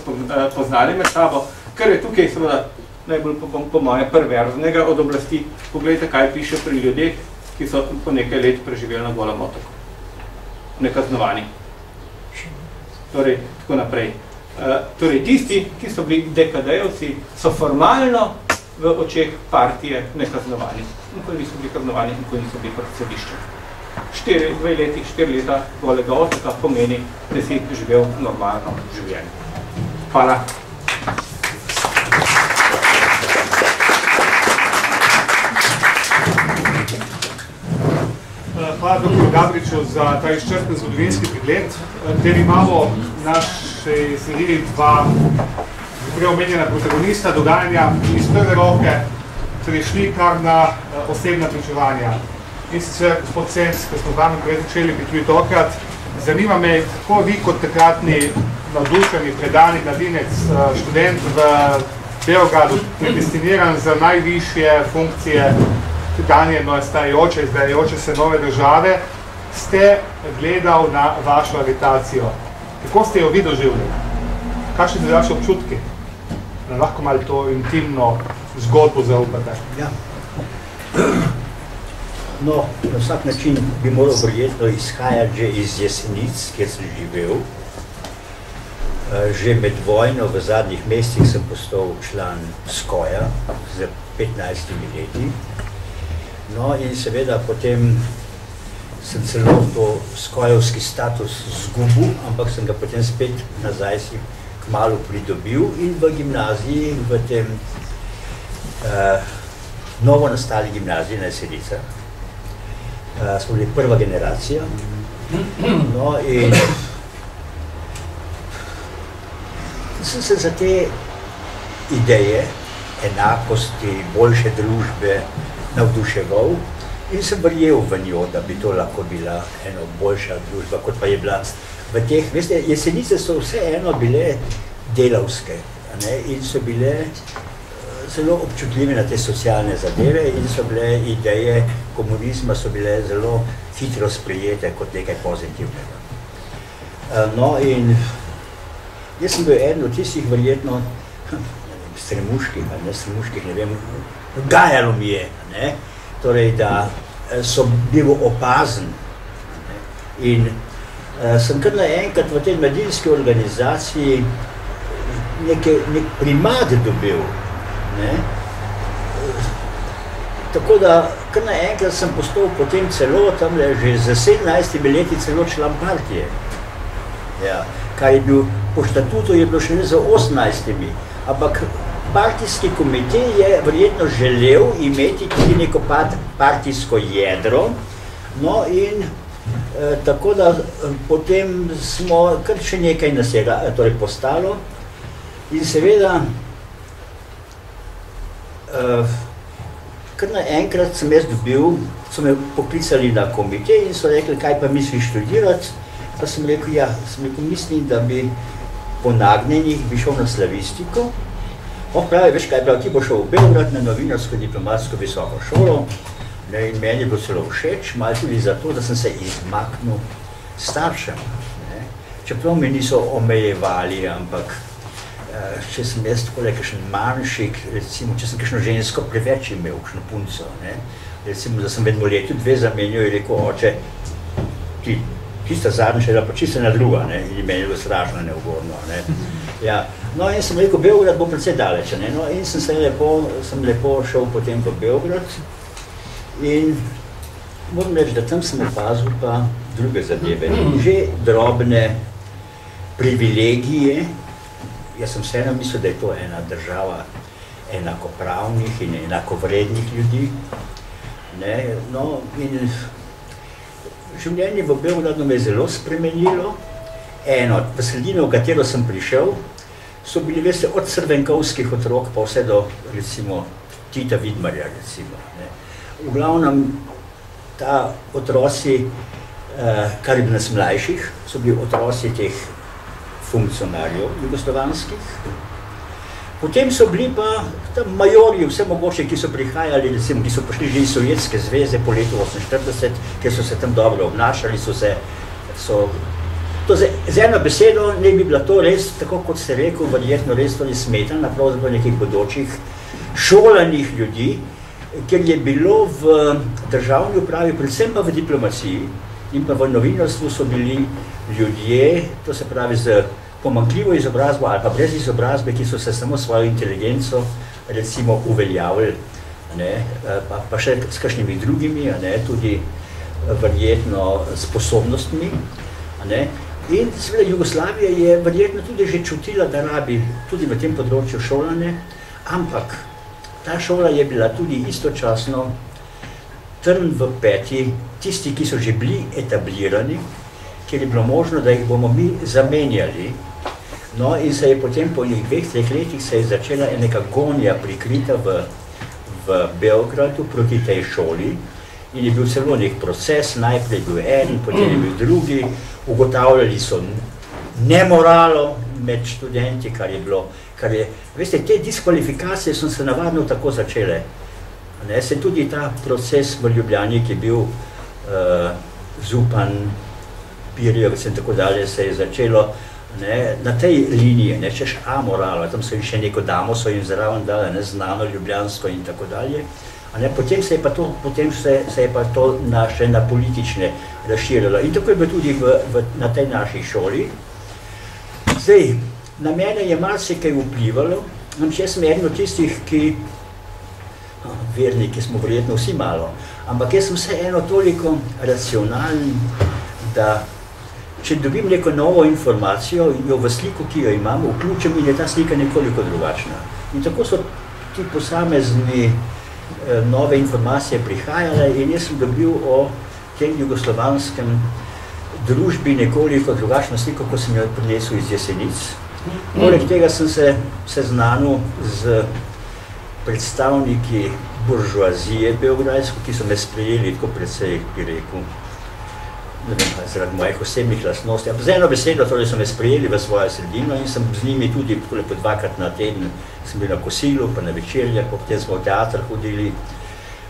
poznali med sabo, kar je tukaj seveda najbolj po moje perverznega od oblasti. Poglejte, kaj piše pri ljudeh, ki so po nekaj let preživeli na Golem otoku. Nekaznovani. Torej, tako naprej. Torej, tisti, ki so bili dekadejovci, so formalno v očeh partije nekaznovani. Nikoli niso bili kaznovani, nikoli niso bili pred sodiščem. 4 leta Golega otoka pomeni, da si živel normalno življenje. Hvala. Hvala dr. Gabriču za ta izčrpen zgodovinski pregled, kjer imamo v naši seriji dva preomenjena protagonista dogajanja iz prve roke, torej šli kar na osebna pričevanja. In sicer, gospod Sens, ko smo vami prej začeli biti tudi tokrat, zanima me, kako vi kot takratni navdušeni, predani mladinec, študent v Beogradu, predestiniran za najvišje funkcije danje izdajajoče se nove države, ste gledal na vašo agitacijo. Kako ste jo vi doživljali? Kakšni so vaše občutki? Lahko malo to intimno zgodbo zaupate. Ja. No, na vsak način bi moral verjetno izhajati že iz Jesenic, kjer sem živel. Že med vojno v zadnjih mesecih sem postal član SKOJ-a z 15 leti. No in seveda potem sem celo to skojevski status zgubil, ampak sem ga potem spet nazaj si kmalu pridobil in v gimnaziji, v tem novo nastali gimnaziji na Jesenicah, smo bili prva generacija. No in sem se za te ideje, enakosti, boljše družbe navduševal in sem verjel v njo, da bi to lahko bila ena boljša družba, kot pa je bila v teh. Veste, Jesenice so vseeno bile delavske, ne? In so bile zelo občutljive na te socialne zadeve in so bile ideje komunizma so bile zelo hitro sprejete kot nekaj pozitivnega. No in jaz sem bil eden od tistih verjetno stremuških, ne vem, gajalo mi je, ne? Torej, da so bil opazen. In sem kar naenkrat v tej mladinski organizaciji nek primat dobil. Ne? Tako da kar naenkrat sem postal potem celo tamle že za 17 leti celo član partije. Ja, kar je bil, po štatutu je bilo šele za 18, ampak partijski komitej je verjetno želel imeti tudi neko partijsko jedro, no in tako da potem smo kar še nekaj nas je torej postalo in seveda kar naenkrat sem jaz dobil, so me poklicali na komitej in so rekli, kaj pa misliš študirati, pa sem rekel, ja, mislim, da bi po nagnjenjih bi šel na slavistiko. Pravi, veš kaj, ti bo šel v Beograd na novinarsko diplomatsko visoko šolo, ne, in meni je bilo celo všeč, malo tudi zato, da sem se izmaknil staršem. Ne. Čeprav me niso omejevali, ampak če sem jaz takole kakšen manjšik, recimo, če sem kakšno žensko preveč imel, kakšno punco, ne, recimo, da sem vedno letu 2 zamenjal in rekel, oče, tista zadnja še je pa čisto ena druga, ne, in meni je bilo strašno neugodno, ne. Ja. No in sem rekel, Beograd bo precej daleč, ne? No in sem lepo šel potem v Beograd in moram reči, da tam sem opazil pa druge zadeve, že drobne privilegije. Jaz sem vseeno mislil, da je to ena država enakopravnih in enakovrednih ljudi. Ne? No, in življenje v Beogradu me je zelo spremenilo. Eno, v sredino, v katero sem prišel, so bili, veste, od crvenkovskih otrok pa vse do, recimo, Tita Vidmarja, recimo. Ne. V glavnem, ta otroci, kar je nas mlajših, so bili otroci teh funkcionarjev jugoslovanskih. Potem so bili pa tam majori, vse mogoče, ki so prihajali, recimo, ki so prišli že iz Sovjetske zveze po letu 1948, ker so se tam dobro obnašali, z eno besedo ne bi bila to res, tako kot ste rekel, verjetno res to ni smetana, pravzaprav nekih bodočih šolanih ljudi, ker je bilo v državni upravi, predvsem pa v diplomaciji in pa v novinarstvu so bili ljudje, to se pravi z pomanjkljivo izobrazbo ali pa brez izobrazbe, ki so se samo svojo inteligenco recimo uveljavili, pa še s kakšnimi drugimi, tudi verjetno sposobnostmi. In seveda Jugoslavija je verjetno tudi že čutila, da rabi tudi v tem področju šolanje, ampak ta šola je bila tudi istočasno trn v peti tisti, ki so že bili etablirani, ker je bilo možno, da jih bomo mi zamenjali. No in se je potem po 2-3 letih se je začela neka gonja prikrita v Beogradu proti tej šoli in je bil celo nek proces, najprej bil en, potem je bil drugi, ugotavljali so nemoralo med študenti, kar je, veste, te diskvalifikacije so se navadno tako začele. Se tudi ta proces v Ljubljani, ki je bil Zupan, Pirjevec in tako dalje, se je začelo na tej liniji, češ amoralo, tam so jim še neko damo, so jim zraven dali, znano ljubljansko in tako dalje. Potem se je pa to še na politične razširilo. In tako je bilo tudi na tej naši šoli. Zdaj, na mene je marsikaj vplivalo, jaz sem eden od tistih, ki, verniki smo verjetno vsi malo, ampak jaz sem vseeno toliko racionalen, da če dobim neko novo informacijo, jo v sliko, ki jo imam, vključim in je ta slika nekoliko drugačna. In tako so ti posamezni nove informacije prihajale in jaz sem dobil o tem jugoslovanskem družbi nekoliko drugačno sliko, ko sem jo prinesel iz Jesenic. Poleg tega sem se seznanil z predstavniki buržoazije beograjsko, ki so me sprejeli tako precej, bi rekel, ne vem, zaradi mojih osebnih lastnosti. Z eno besedo torej so me sprejeli v svojo sredino in sem z njimi tudi po 2-krat na teden sem bil na kosilu, pa na večerjah, potem smo v teatr hodili.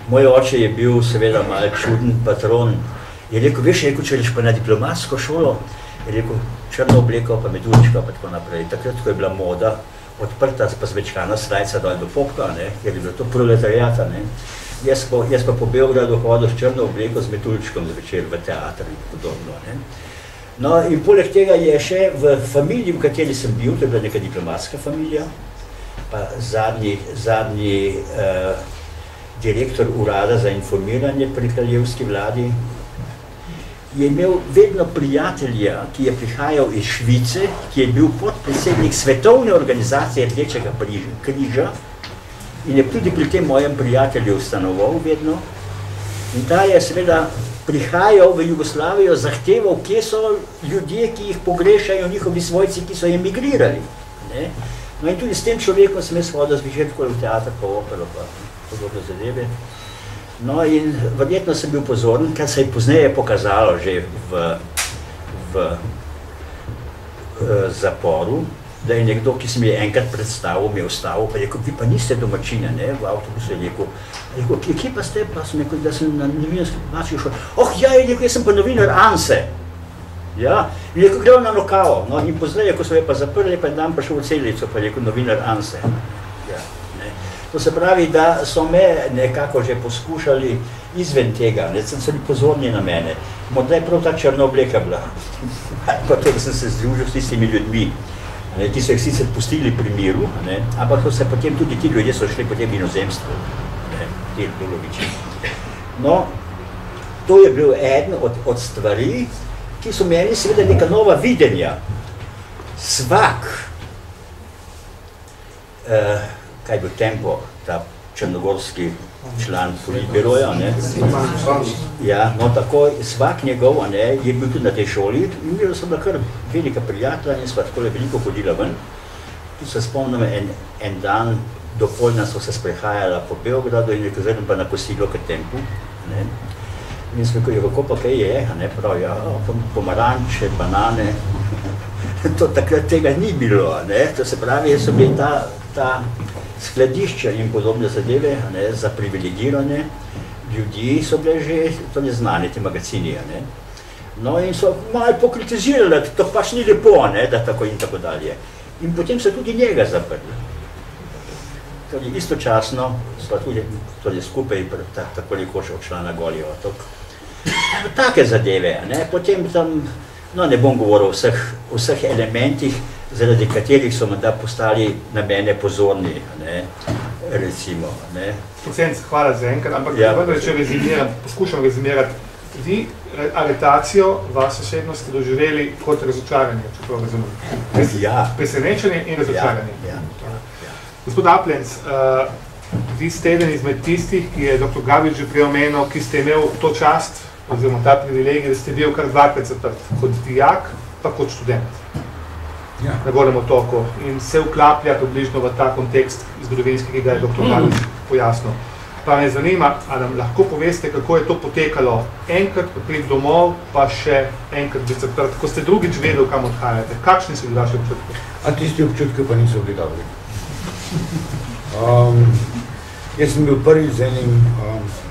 Moj oče je bil seveda malo čuden patron. Je rekel, veš, če reš pa na diplomatsko šolo, je rekel, črno obleko, pa medulička, pa tako naprej. Takrat, ko je bila moda, odprta pa zvečkana srajca dol do popka, ker je bilo to proletarijata. Jaz pa po Beogradu hodil s črno obleko z metuljčkom zvečer v teatr in podobno. No in poleg tega je še v familiji, v kateri sem bil, to je bila neka diplomatska familija, pa zadnji direktor urada za informiranje pri kraljevski vladi, je imel vedno prijatelja, ki je prihajal iz Švice, ki je bil podpredsednik Svetovne organizacije Rdečega križa in je tudi pri tem mojem prijatelju stanoval vedno. In ta je seveda prihajal v Jugoslavijo, zahteval, kje so ljudje, ki jih pogrešajo njihovi svojci, ki so emigrirali. No in tudi s tem človekom sem jaz hodil zvečer v teatr, pa opero, pa podobne zadeve. No in verjetno sem bil pozoren, kar se je pozneje pokazalo že v zaporu, da je nekdo, ki se mi je enkrat predstavil, mi je ustavil, pa je rekel, vi pa niste domačine, v avtobusu je rekel, kje pa ste, pa sem rekel, da sem na novinarski mači šel, ja, je rekel, jaz sem pa novinar Anse. Ja, in rekel, gremo na lokavo, no in pozneje, ko so me pa zaprli, pa je dan prišel v celico, pa je rekel, novinar Anse. To se pravi, da so me nekako že poskušali izven tega, sem se bili pozorni na mene. Morda je prav ta črna obleka bila. Pa to, da sem se združil s tistimi ljudmi, ki so jih sicer pustili pri miru, ampak so se potem tudi ti ljudje so šli potem v inozemstvo, ti biologični. No, to je bil eden od stvari, ki so meni seveda neka nova videnja svak, kaj bo Tempo, ta črnogorski član politbiroja, ne? Ja, no tako, svak njegov, ne, je bil tudi na tej šoli in imela sem bila kar velika prijatelja in sva takole veliko hodila ven. Tu se spomnim, en dan dopoldne so se sprehajala po Beogradu in nekaj pa na kosilo k Tempu, ne? In sem rekel, kako pa kaj je, ne, prav, ja, pomaranče, banane, to takrat tega ni bilo, ne, to se pravi, so bili ta skladišča in podobne zadeve, ne, za privilegirane ljudi so bile že, to neznane, te magazini, ne. No in so malo pokritizirali, da to pač ni lepo, ne, da tako in tako dalje. In potem so tudi njega zaprli. Tudi istočasno sva tudi skupaj tako rekoč odšla na Goli otok. Take zadeve, ne, potem tam, no ne bom govoril o vseh elementih, zaradi katerih so menda postali na mene pozorni, ne, recimo, ne. Procenc, hvala za enkrat, ampak ja, če poskušam rezimirati, vi aretacijo vas osebno ste doživeli kot razočaranje, če prav razumem. Ja. Presenečenje in razočaranje. Ja, ja, ja. Gospod Aplenc, vi ste eden izmed tistih, ki je dr. Gabrič že prej omenil, ki ste imel to čast, oziroma ta privilegij, da ste bil kar dvakrat zaprt, kot dijak, pa kot študent. Ja. Na Golem otoku in se vklaplja približno v ta kontekst zgodovinski, ki ga je dr. Gabrič pojasnil. Pa me zanima, ali nam lahko poveste, kako je to potekalo enkrat, ko priti domov, pa še enkrat biti zaprt, ko ste drugič vedeli, kam odhajate. Kakšni so bili vaši občutki? A tisti občutki pa niso bili dobri. Jaz sem bil prvi z enim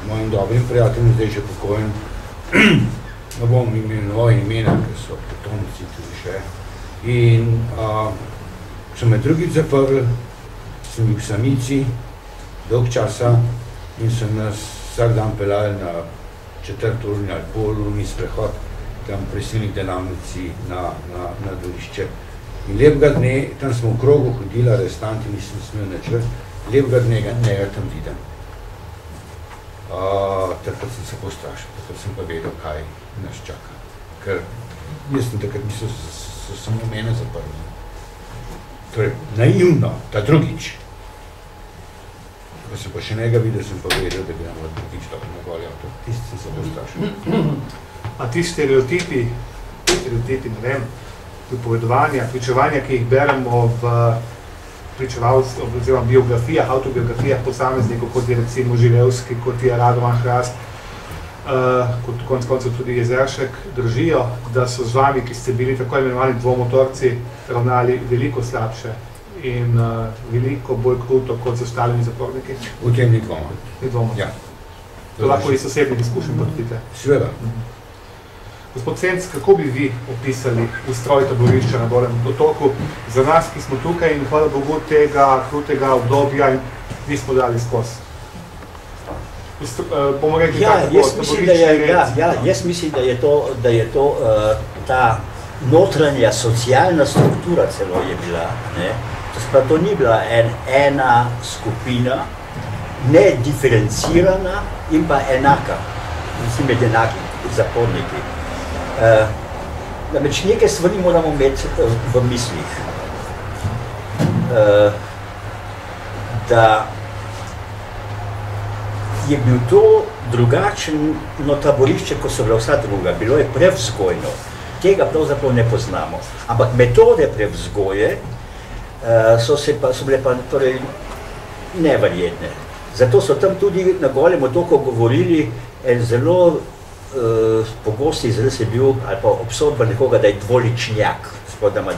mojim dobrim prijateljem, zdaj že pokojen. Ne bom imenoval imena, ker so potomci tudi še. In so me drugič zaprli, sem bil v samici, dolg časa, in so nas vsak dan peljali na četvrturni ali polurni sprehod tam pri silnih delavnici na dvorišče. In lepega dne, tam smo v krogu hodili, arestanti, nisem smel načrt, lepega dnega tam vidim. Takrat sem se postrašil, takrat sem pa vedel, kaj nas čaka. Ker jaz sem takrat mislil, so samo mene zaprli. Torej, naivno, ta drugič. Ko sem pa še njega videl, sem pa vedel, da bi nam drugič tako na Goli otok. Tisti sem se postrašil. A ti stereotipi, ne vem, pripovedovanja, pričevanja, ki jih beremo v pričevalstvu, oziroma biografijah, autobiografijah posameznikov, kot je recimo Žilevski, kot je Radovan Hrast, kot konec koncev tudi Jezeršek, držijo, da so z vami, ki ste bili tako imenovani dvomotorci, ravnali veliko slabše in veliko bolj kruto kot z ostalimi zaporniki? V tem ni dvoma. Ni dvoma. Ja. To lahko iz osebnih izkušenj potrdite. Seveda. Gospod Senc, kako bi vi opisali ustroj taborišča na Golem otoku za nas, ki smo tukaj in hvala Bogu tega krutega obdobja in nismo dali skozi? Bomo rekli, jaz mislim, da je to ta notranja socialna struktura celo je bila, ne? To ni bila ena skupina, ne diferencirana in pa enaka, mislim, med enaki zaporniki. Namreč nekaj stvari moramo imeti v mislih, da je bil to drugačno taborišče, kot so bila vsa druga. Bilo je prevzgojno. Tega pravzaprav ne poznamo. Ampak metode prevzgoje so bile pa torej neverjetne. Zato so tam tudi na Golem otoku govorili en zelo pogosti izraz je bil, ali pa obsodba nekoga, da je dvoličnjak, da ima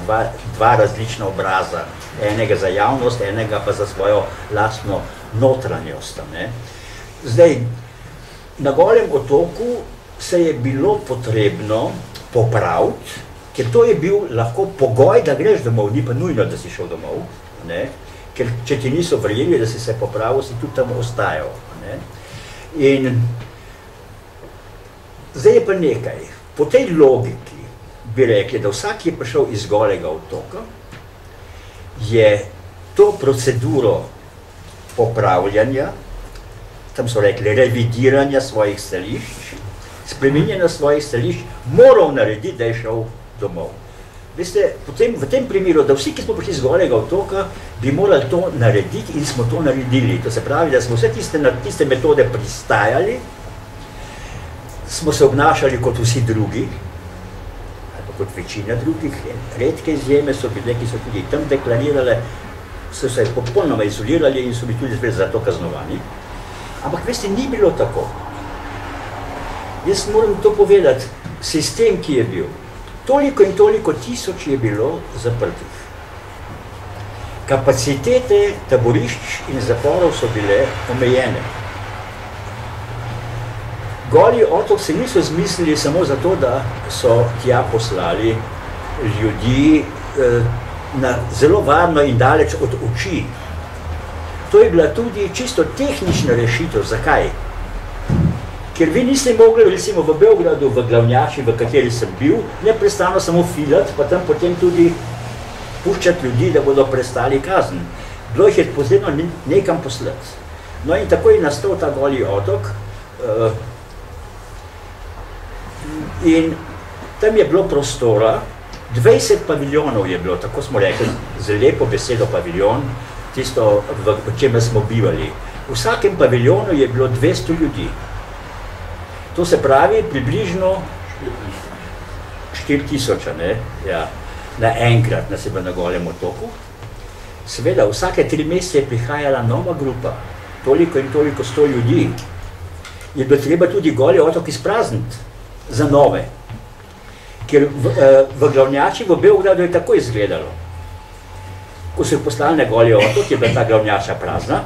dva različna obraza, enega za javnost, enega pa za svojo lastno notranjost. Ne? Zdaj, na Golem otoku se je bilo potrebno popraviti, ker to je bil lahko pogoj, da greš domov, ni pa nujno, da si šel domov, ne? Ker če ti niso verjeli, da si se popravil, si tudi tam ostajal. Ne? In zdaj je pa nekaj. Po tej logiki bi rekli, da vsak, ki je prišel iz Golega otoka, je to proceduro popravljanja, tam so rekli revidiranja svojih stališč, spreminjanja svojih stališč, moral narediti, da je šel domov. Veste, potem v tem primeru, da vsi, ki smo prišli z Golega otoka, bi morali to narediti in smo to naredili. To se pravi, da smo vse tiste metode pristajali, smo se obnašali kot vsi drugi, ali kot večina drugih, redke izjeme so bile, ki so tudi tam deklarirale, so se popolnoma izolirali in so bili tudi za to kaznovani. Ampak veste, ni bilo tako. Jaz moram to povedati, sistem, ki je bil, toliko in toliko tisoč je bilo zaprtih. Kapacitete taborišč in zaporov so bile omejene. Goli otok se niso zmislili samo zato, da so tja poslali ljudi na zelo varno in daleč od oči. To je bila tudi čisto tehnična rešitev. Zakaj? Ker vi niste mogli, recimo v Beogradu, v Glavnjači, v kateri sem bil, neprestano samo filati, pa tam potem tudi puščati ljudi, da bodo prestali kazen. Bilo jih je potrebno nekam poslati. No in tako je nastal ta Goli otok in tam je bilo prostora, 20 paviljonov je bilo, tako smo rekli, z lepo besedo paviljon, tisto, v čemer smo bivali. V vsakem paviljonu je bilo 200 ljudi. To se pravi približno 4000, ne? Ja, naenkrat na sebe na Golem otoku. Seveda, vsake 3 mesece je prihajala nova grupa, toliko in toliko 100 ljudi. Je bilo treba tudi Goli otok izprazniti za nove. Ker v Glavnjači, v Beogradu je tako izgledalo. Ko so jih poslali na Goli otok, je bila ta Glavnjača prazna.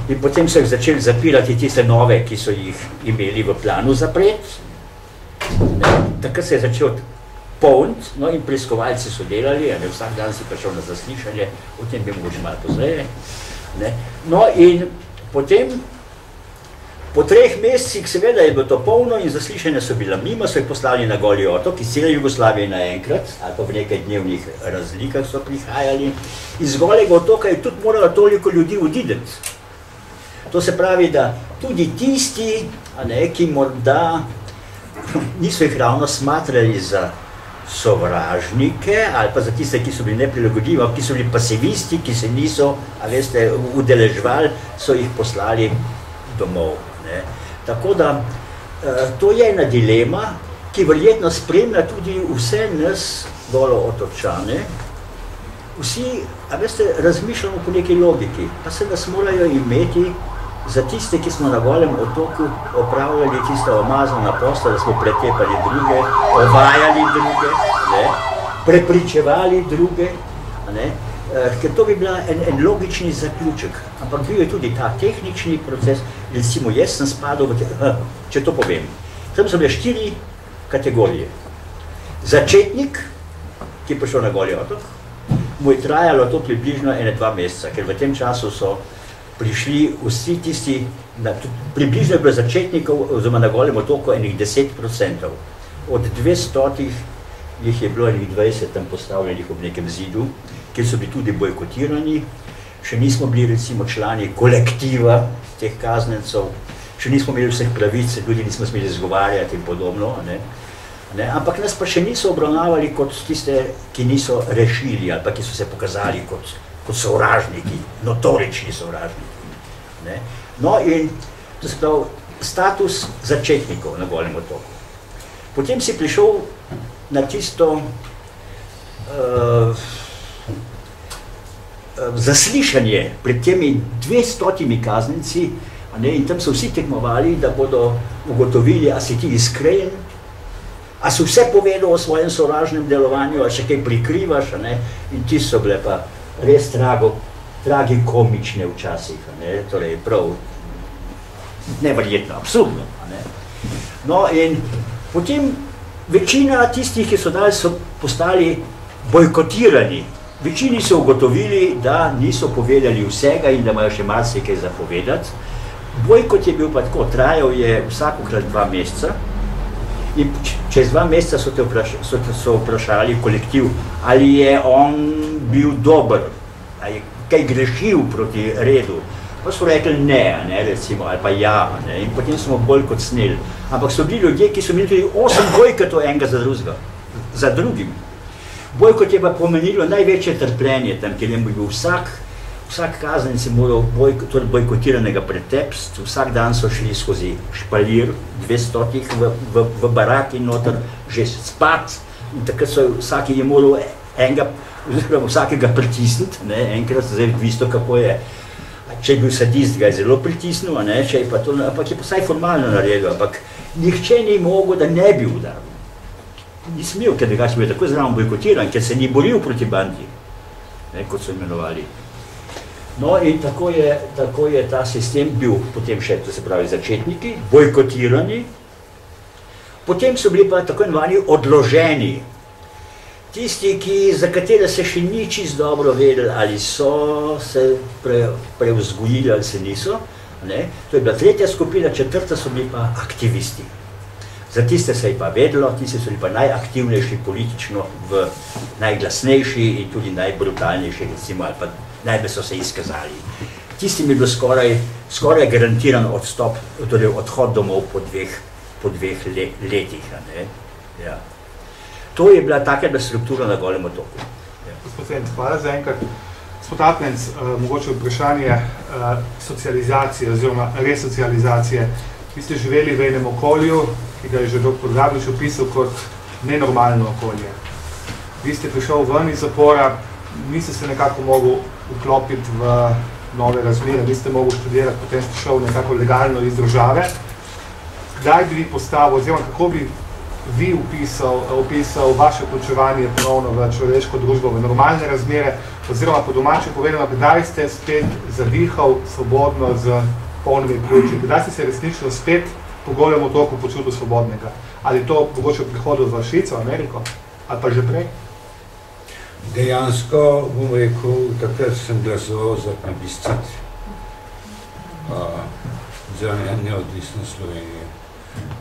In potem so jih začeli zapirati tiste nove, ki so jih imeli v planu zapreti. Takrat se je začel polniti, no in preiskovalci so delali, vsak dan si prišel na zaslišanje, o tem bi mogoče malo pozneje. No in potem, po 3 mesecih seveda je bilo to polno in zaslišanja so bila mimo, so jih poslali na Goli otok, iz cele Jugoslavije naenkrat, ali pa v nekaj dnevnih razlikah so prihajali. Iz Golega otoka je tudi moralo toliko ljudi odideti. To se pravi, da tudi tisti, ki morda niso jih ravno smatrali za sovražnike, ali pa za tiste, ki so bili neprilagodljivi, ki so bili pasivisti, ki se niso, udeleževali, so jih poslali domov. Tako da, to je ena dilema, ki verjetno spremlja tudi vse nas Golootočane. Vsi, razmišljamo po neki logiki, pa se nas morajo imeti za tiste, ki smo na Golem otoku opravljali tista omazana posla, da smo pretepali druge, ovajali druge, prepričevali druge, ker to bi bila en logični zaključek. Ampak bil je tudi ta tehnični proces, recimo jaz sem spadal če to povem. Tam so bile 4 kategorije. Začetnik, ki je prišel na Goli otok, mu je trajalo to približno 1-2 meseca, ker v tem času so prišli vsi tisti, približno je bilo začetnikov, oziroma na Golem otoku, enih 10%. Od 200 jih je bilo enih 20 tam postavljenih ob nekem zidu, kjer so bili tudi bojkotirani. Še nismo bili recimo člani kolektiva teh kaznencev, še nismo imeli vseh pravic, tudi nismo smeli izgovarjati in podobno. Ampak nas pa še niso obravnavali kot tiste, ki niso rešili ali pa ki so se pokazali kot sovražniki, notorični sovražniki. No in to se pravi status začetnikov na Golem otoku. Potem si prišel na tisto zaslišanje pred temi 200 kaznenci in tam so vsi tekmovali, da bodo ugotovili, a si ti iskren, a si vse povedal o svojem sovražnem delovanju, a še kaj prikrivaš, in ti so bile pa res tragikomične včasih, torej prav neverjetno, absurdno. No in potem večina tistih, ki so dali, so postali bojkotirani. Večini so ugotovili, da niso povedali vsega in da imajo še marsikaj za povedati. Bojkot je bil pa tako, trajal je vsakokrat 2 meseca in čez 2 meseca so vprašali kolektiv, ali je on bil dober, ali je kaj grešil proti redu. Pa so rekli ne, recimo, ali pa ja, in potem smo bolj kot sneli. Ampak so bili ljudje, ki so imeli tudi 8 bojkotov enega za drugim. Bojkot je pa pomenilo največje trpljenje tam, kjer je bil vsak kaznjenec je moral bojkotiranega pretepst, vsak dan so šli skozi špalir, 200 v baraki noter, že spat, in takrat so vsaki je moral vsakega pritisniti, enkrat, zdaj visto, kako je. Če je bil sadist, ga je zelo pritisnil, če je pa to, ampak je pa vsaj formalno naredil, ampak nihče ni mogel, da ne bi udaril. Ni smel, ker ga je tako zraven bojkotiran, ker se ni boril proti bandi, kot so imenovali. No in tako je ta sistem bil potem še, to se pravi, začetniki, bojkotirani, potem so bili pa tako imenovani odloženi. Tisti, za katere se še ni čisto dobro vedeli, ali so se prevzgojili ali se niso, to je bila tretja skupina, četrta so bili pa aktivisti. Za tiste se je pa vedelo, tisti so bili pa najaktivnejši politično, najglasnejši in tudi najbrutalnejši, recimo, ali pa najbolj so se izkazali. Tistim je bilo skoraj garantiran odstop, torej odhod domov po dveh letih. Ja. To je bila taka struktura na Golem otoku. Gospod Senc, hvala za enkrat. Gospod Apnenc, mogoče vprašanje socializacije oziroma resocializacije. Vi ste živeli v enem okolju, ki ga je že dr. Gabrič opisal kot nenormalno okolje. Vi ste prišel ven iz zapora, niste se nekako mogli vklopiti v nove razmere, niste mogli študirati, potem ste šel nekako legalno iz države. Kdaj bi vi postavil, oziroma kako bi vi opisal vaše vključevanje ponovno v človeško družbo, v normalne razmere, oziroma po domače povedano, kdaj ste spet zadihal svobodno z polnimi pljuči, kdaj ste se resnično spet po Golem otoku počutil svobodnega? Ali to mogoče prihodil v Švico, Ameriko, ali pa že prej? Dejansko, bom rekel, takrat sem glasoval za plebiscit za neodvisnost Slovenije.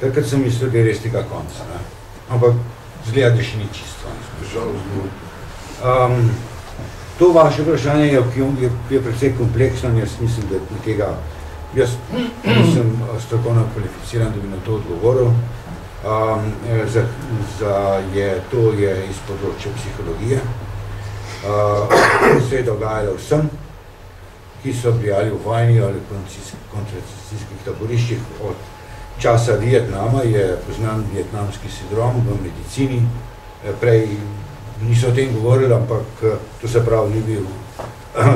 Takrat sem mislil, da je res tega konca, ampak zgleda, da še ni čisto. To vaše vprašanje je precej kompleksno, jaz mislim, da nekega, jaz nisem strokovno kvalificiran, da bi na to odgovoril. To je iz področja psihologije. To se je dogajalo vsem, ki so bili ali v vojni ali koncentracijskih taboriščih. Od časa Vietnama je poznan vietnamski sindrom v medicini. Prej niso o tem govorili, ampak to se pravi ni bil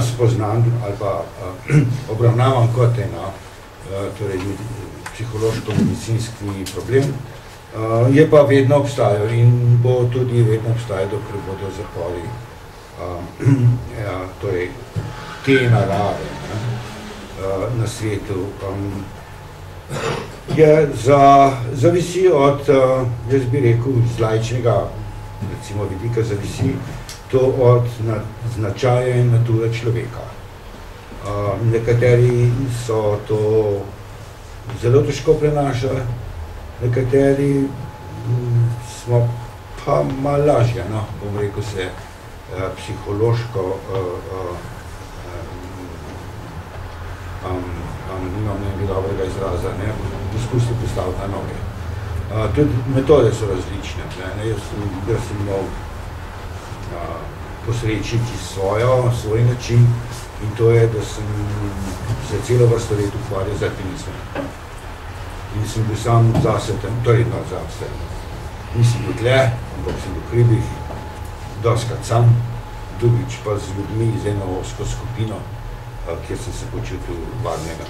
spoznan ali pa obravnavan kot psihološko-medicinski problem. Je pa vedno obstajal in bo tudi vedno obstajal, dokler bodo zapori te narave na svetu. Zavisi od, jaz bi rekel, z laičnega vidika, zavisi to od značaja in nature človeka. Nekateri so to zelo težko prenašali, nekateri smo pa malo lažje, bom rekel se, psihološko, nimam nekaj dobrega izraza, poskusiti postaviti na noge. Tudi metode so različne. Jaz sem imel posrečiti svoj način in to je, da sem se celo vrsto let ukvarjal z alpinizmom. In sem bil sam zase tam, torej zase. Nisem bil tle, ampak sem bil v hribih, doskrat sam, drugič pa z ljudmi iz eno osko skupino, kjer sem se počutil varnega.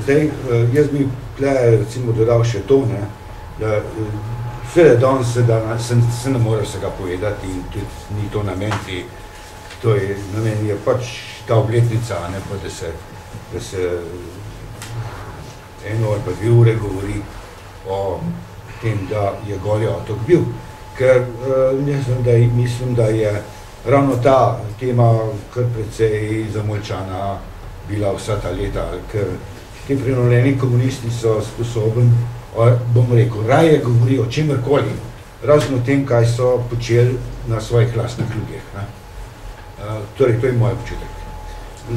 Zdaj, jaz bi tle recimo dodal še to, da vse danes se ne more vsega povedati in tudi ni to namen, namen je pač ta obletnica, pa da se 1 ali pa 2 ure govori o tem, da je Goli otok bil. Ker mislim, da je ravno ta tema kar precej zamolčana bila vsa ta leta, ker ti prenovljeni komunisti so sposobni, bom rekel, raje govori o čemerkoli, razen o tem, kaj so počeli na svojih lastnih ljudeh. Torej, to je moj občutek.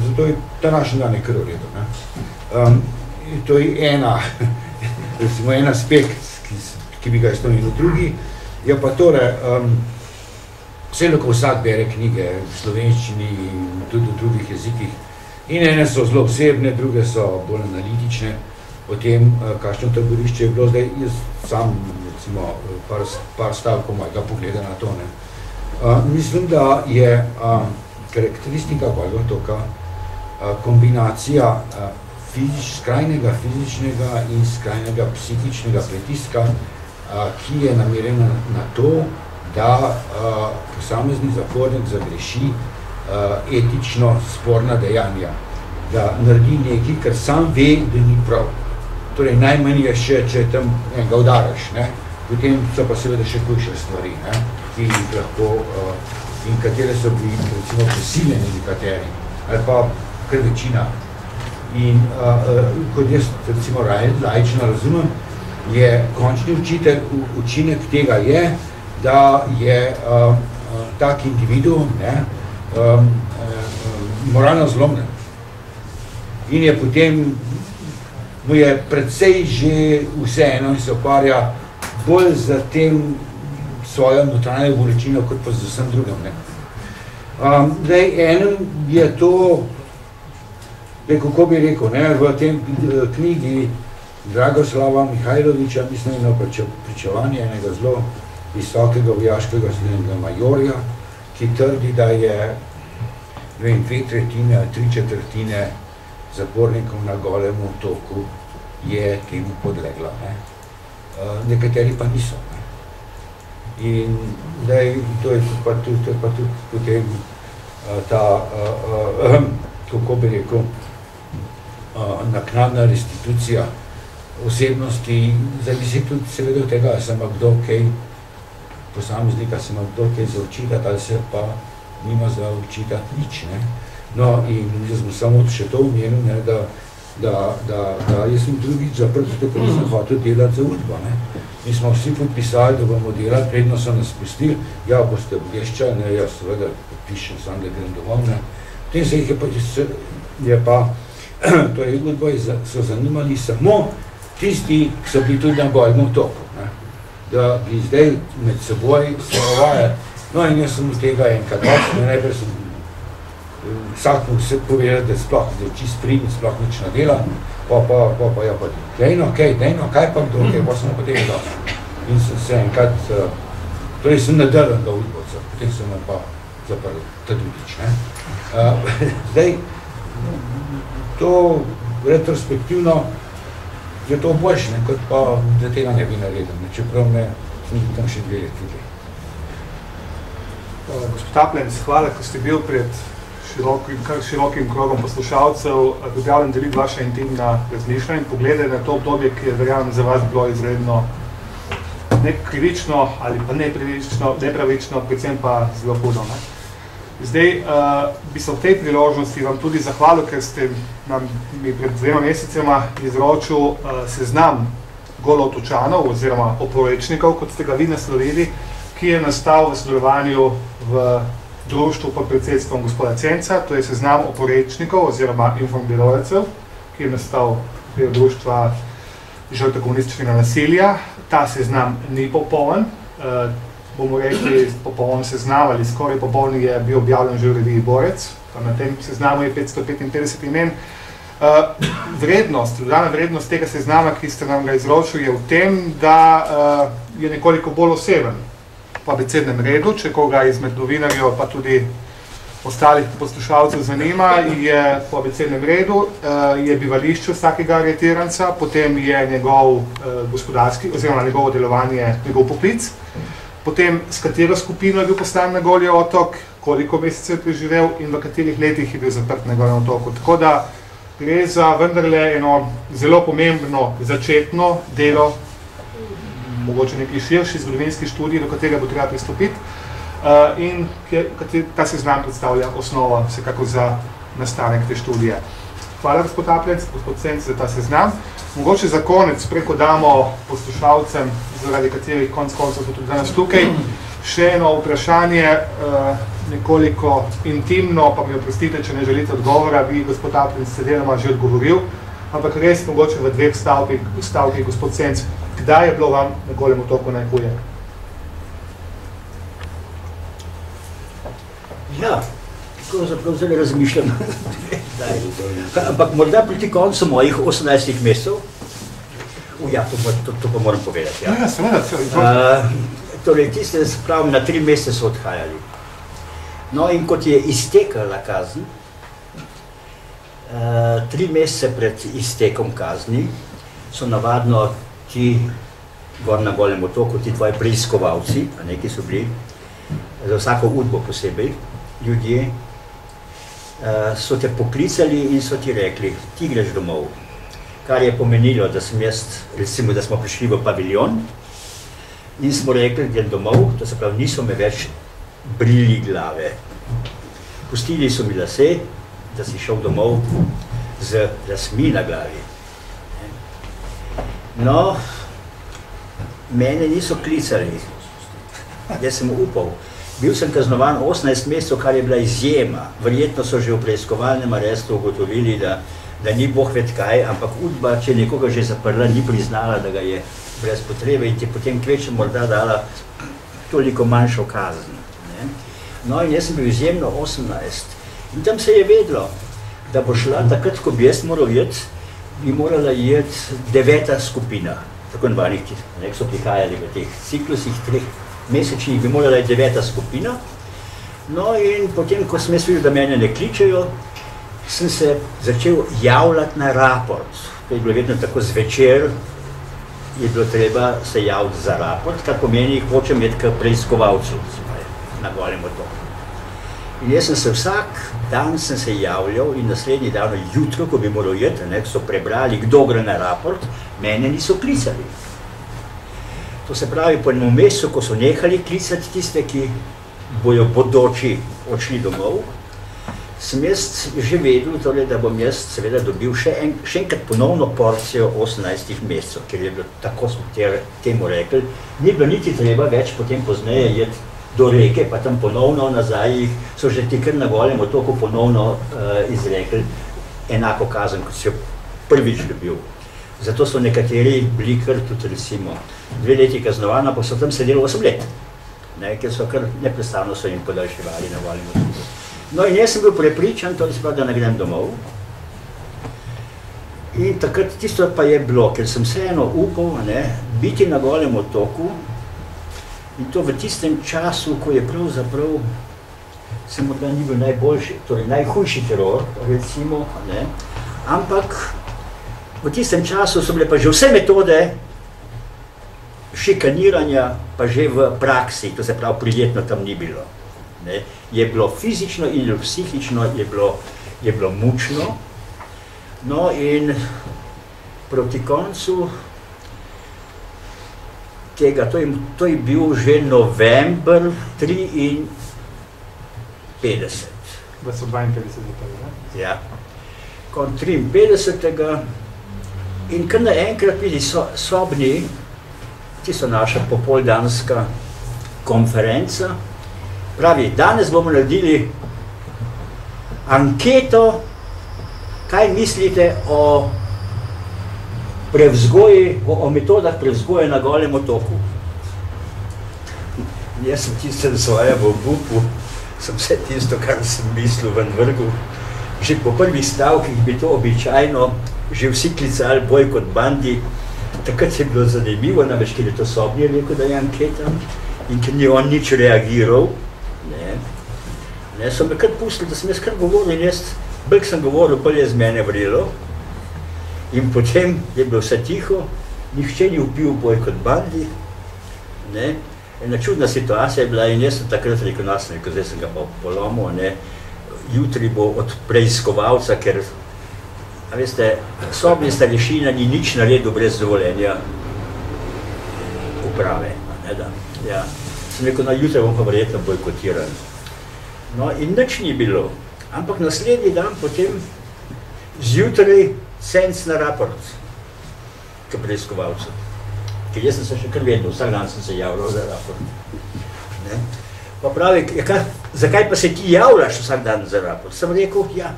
Zato je ta naš dan kar v redu. To je en aspekt, ki bi ga izpolnil. Drugi je pa tole, vse lahko vsak bere knjige v slovenščini in tudi v drugih jezikih. In ene so zelo osebne, druge so bolj analitične o tem, kakšno taborišče je bilo. Zdaj, jaz sam, recimo, par stavkov mojega pogleda na to, ne. Mislim, da je karakteristika Golega otoka kombinacija skrajnega fizičnega in skrajnega psihičnega pritiska, ki je namerjena na to, da posamezni zapornik zagreši etično sporna dejanja, da naredi nekaj, kar sam ve, da ni prav. Torej, najmanj je še, če tam enega udaraš, ne? Potem so pa seveda še hujše stvari, ne? Ki jih lahko, in katere so bili, recimo, prisiljeni nekateri, ali pa kar večina. In kot jaz, recimo, laično razumem, je končni učinek tega je, da je tak individuum, ne, moralno zlomljen. In je potem, mu je predvsej že vseeno in se ukvarja bolj za tem svojo notranjo bolečino, kot pa z vsem drugim, ne. Zdaj, enem je to, kako bi rekel, ne, v tem knjigi Dragoslava Mihajloviča, mislim, eno pričevanje enega zelo visokega vojaškega majorja, ki trdi, da je 2/3 ali 3/4 zapornikov na Golem otoku je temu podleglo, ne. Nekateri pa niso, ne. In zdaj, to je pa tudi potem ta, kako bi rekel, naknadna restitucija osebnosti, zavisi tudi seveda od tega, se ima kdo kaj, posameznika se ima kdo kaj za očitati, ali se pa nima za očitati nič, ne. No, in jaz sem samo še to omenil, ne, da jaz sem drugič zaprt, zato ker nisem hotel delati za Udbo, ne. Mi smo vsi podpisali, da bomo delali, predno so nas pustili, ja, boste obveščali, ne, jaz seveda pišem sam, da grem domov, ne. Potem se jih je pa torej Udbo so zanimali samo tisti, ki so bili tudi na Golem otoku, ne, da bi zdaj med seboj se uvajali. No, in jaz sem od tega enkrat dosti, najprej sem vsak mu vse povedal, da sploh, da je čist prim in sploh nič ne dela, ja, pa dejno, kaj pa kdo, pa sem pa tega dosti. In sem se enkrat, torej sem nadrven do Udbovca, potem sem me pa zaprl tadudič, ne. Zdaj, to retrospektivno je to boljše, kot pa da tega ne bi naredil, ne, čeprav me sem tam še 2 leti. Gospod Aplenc, hvala, ko ste bil pred širokim krogom poslušalcev, pripravljen deliti vaše intimna razmišljanja in poglede na to obdobje, ki je verjamem za vas bilo izredno nekrivično ali pa nepravično, predvsem pa zelo hudo. Zdaj, bi se v tej priložnosti vam tudi zahvalil, ker ste mi pred 2 mesecema izročil seznam Golotočanov oziroma oporečnikov, kot ste ga vi naslovili, ki je nastal v sodelovanju v društvu pod predsedstvom gospoda Cenca, to je seznam oporečnikov oziroma informiralcev, ki je nastal v društva žrtev komunističnega nasilja. Ta seznam ni popoln, bomo rekli popoln seznam ali skoraj popoln je bil objavljen že v reviji Borec, pa na tem seznamu je 555 imen. Dodana vrednost tega seznama, ki ste nam ga izročili, je v tem, da je nekoliko bolj oseben. Po abecednem redu, če koga izmed novinarjev pa tudi ostalih poslušalcev zanima, je po abecednem redu, je bivališče vsakega aretiranca, potem je njegov gospodarski oziroma njegovo delovanje, njegov poklic, potem s katero skupino je bil poslan na Golji otok, koliko mesecev je preživel in v katerih letih je bil zaprt na Goljem otoku. Tako da gre za vendarle eno zelo pomembno začetno delo, mogoče neki širši zgodovinski študij, do katerega bo treba pristopiti in ta seznam predstavlja osnovo vsekako za nastanek te študije. Hvala, gospod Aplenc, gospod Cenc, za ta seznam. Mogoče za konec, preko damo poslušalcem, zaradi katerih konc koncev so tudi danes tukaj, še eno vprašanje, nekoliko intimno, pa mi oprostite, če ne želite odgovora, vi, gospod Aplenc, ste deloma že odgovoril, ampak res mogoče v 2 stavkih, gospod Cenc, kdaj je bilo vam na Golem otoku najhuje? Ja, pravzaprav zelo razmišljam. Ampak morda proti koncu mojih 18 mesecev, ja, to pa moram povedati. Ja, seveda. Torej, tiste, se pravi, na 3 mesece so odhajali. No, in kot je iztekala kazen, 3 mesece pred iztekom kazni, so navadno ti gor na Golem otoku, ti tvoji preiskovalci, a neki so bili, za vsako udbo posebej, ljudje, so te poklicali in so ti rekli, ti greš domov. Kar je pomenilo, da sem jaz, recimo, da smo prišli v paviljon in smo rekli, grem domov, to se pravi, niso me več brili glave. Pustili so mi lase, da si šel domov z lasmi na glavi. No, mene niso klicali, jaz sem upal. Bil sem kaznovan 18 mesecev, kar je bila izjema. Verjetno so že v preiskovalnem arestu ugotovili, da ni boh ved kaj, ampak udba, če nekoga že zaprla, ni priznala, da ga je brez potrebe in ti potem kvečem morda dala toliko manjšo kazen. No in jaz sem bil izjemno 18. In tam se je vedlo, da bo šla takrat, ko bi jaz moral jeti, bi morala jeti 9. skupina, tako navanih, ki so prihajali v teh ciklusih 3 mesečnih, bi morala jeti 9. skupina. No in potem, ko sem jaz videl, da mene ne kličejo, sem se začel javljati na raport. To je bilo vedno tako zvečer, je bilo treba se javiti za raport, kar pomeni, hočem iti k preiskovalcu na Golem otoku. In jaz sem se vsak dan sem se javljal in naslednji dan jutro, ko bi moral jeti, so prebrali, kdo gre na raport, mene niso klicali. To se pravi, po enem mesecu, ko so nehali klicati tiste, ki bojo bodoči odšli domov, sem jaz že vedel, torej, da bom jaz seveda dobil še enkrat ponovno porcijo 18 mesecev, ker je bilo, tako smo temu rekli, ni bilo niti treba več potem pozneje jeti do reke, pa tam ponovno nazaj, so že ti kar na Golem otoku ponovno izrekli enako kazen, kot si jo prvič dobil. Zato so nekateri bili kar tudi recimo 2 leti kaznovana, pa so tam sedeli 8 let, ker so kar neprestavno so jim podaljševali na Golem otoku. No in jaz sem bil prepričan, da ne grem domov. In takrat tisto pa je bilo, ker sem vseeno upal biti na Golem otoku, in to v tistem času, ko je pravzaprav se morda ni bil najboljši, torej najhujši teror, recimo, ampak v tistem času so bile pa že vse metode šikaniranja pa že v praksi, to se pravi, prijetno tam ni bilo. Je bilo fizično in psihično je bilo mučno. No in proti koncu tega, to je bil že november 53. 252. Ja. Kon 53. In kar naenkrat vidi sobni, tisto naša popoldanska konferenca, pravi, danes bomo naredili anketo, kaj mislite o metodah prevzgoje na Golem otoku. Jaz sem tistem svojem obupu, sem vse tisto, kar sem mislil, ven vrgel. Že po prvih stavkih bi to običajno že vsi klicali boj kot bandi. Takrat je bilo zanimivo, namreč, ker je to Sobnje rekel, da je anketa in ker ni on nič reagiral. So me kar pustili, da sem jaz kar govoril in jaz, bolj sem govoril, bolj je z mene vrilo. In potem je bilo vse tiho, nihče ni vpil boj kot bandi. Ena čudna situacija je bila in jaz sem takrat rekel, zdaj sem ga polomil, jutri bo od preiskovalca, ker, a veste, Sobnje starešina ni nič naredil brez dovoljenja uprave. Ja. Sem rekel, jutri bom pa verjetno bojkotiran. No in nič ni bilo, ampak naslednji dan potem zjutraj senc na raport k preiskovalcu. Ker jaz sem se še kar vedno, vsak dan sem se javljal za raport. Pa pravi, zakaj pa se ti javljaš vsak dan za raport? Sem rekel, ja.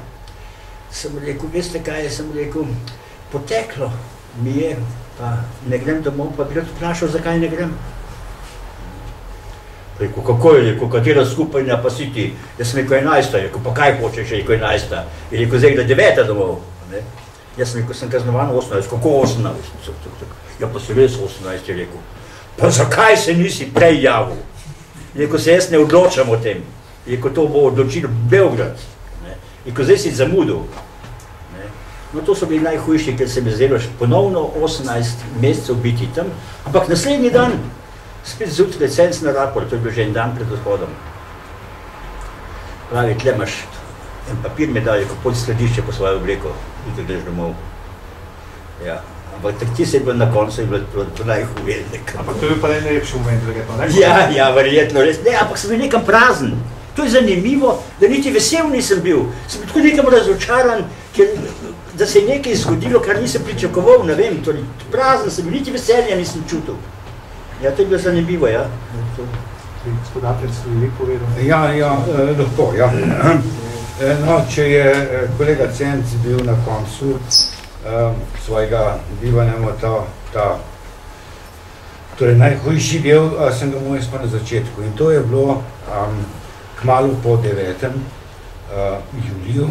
Sem rekel, veste kaj, sem rekel, poteklo mi je, pa ne grem domov, pa bi rad vprašal, zakaj ne grem. Rekel, kako je, rekel, katera skupanja pa si ti? Jaz sem rekel 11, rekel, pa kaj hočeš, rekel 11. Je rekel, zdaj gre 9 domov. Ne? Jaz sem rekel, sem kaznovan 18, kako 18? Ja, pa si res 18, je rekel. Pa zakaj se nisi prej javil? Je rekel, se jaz ne odločam o tem. Je rekel, to bo odločil Beograd. Ne? Je rekel, zdaj si zamudil. Ne? No, to so bili najhujši, ker se mi zdelo ponovno 18 mesecev biti tam, ampak naslednji dan spet zjutraj sens na raport, to je bil že en dan pred odhodom. Pravi, tle imaš en papir mi dal, kako pod skladišče po svojo obleko in te greš domov. Ja, ampak tak ti se je bilo na koncu, je bilo to najhuje. Ampak to je bil pa najlepši moment, verjetno, ne? Ja, verjetno, res. Ne, ampak sem bil nekam prazen. To je zanimivo, da niti vesel nisem bil. Sem bil tako nekam razočaran, ker, da se je nekaj zgodilo, kar nisem pričakoval, ne vem, torej prazen sem bil, niti veselja nisem čutil. Ja, to je bilo zanimivo, ja. Gospod Apler, ste vi povedal? Ja, lahko, ja. No, če je kolega Cenc bil na koncu svojega bivanja, torej najhujši del, sem ga imel jaz pa na začetku. In to je bilo kmalu po 9. juliju,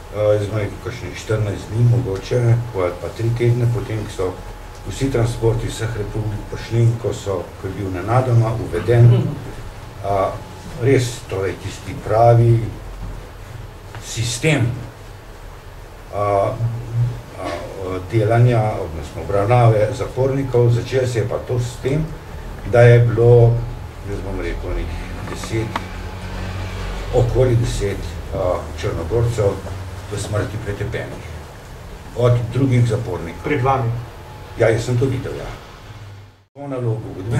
zdaj smo nekaj kakšnih 14 dni mogoče, pa 3 tedne potem, ki so vsi transporti vseh republik prišli, ko je bil nenadoma uveden res torej tisti pravi sistem delanja, odnosno obravnave zapornikov. Začelo se je pa to s tem, da je bilo, jaz bom rekel, okoli 10 Črnogorcev v smrti pretepenih od drugih zapornikov. Pred vami? Ja, jaz sem to videl, ja. Po nalogu Udbe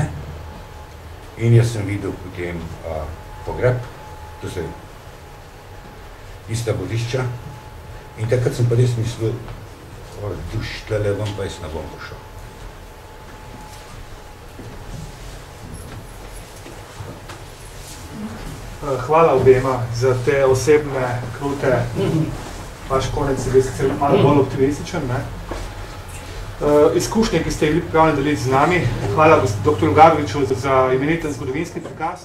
in jaz sem videl potem pogreb, to se ista bodišča in takrat sem pa res mislil, duš, tlele vam pa jaz ne bom pošel. Hvala obema za te osebne, krute, vaš konec je bil sicer malo bolj optimističen, ne? Izkušnje, ki ste jih bili pripravljeni deliti z nami. Hvala dr. Gavriču za imeniten zgodovinski prikaz.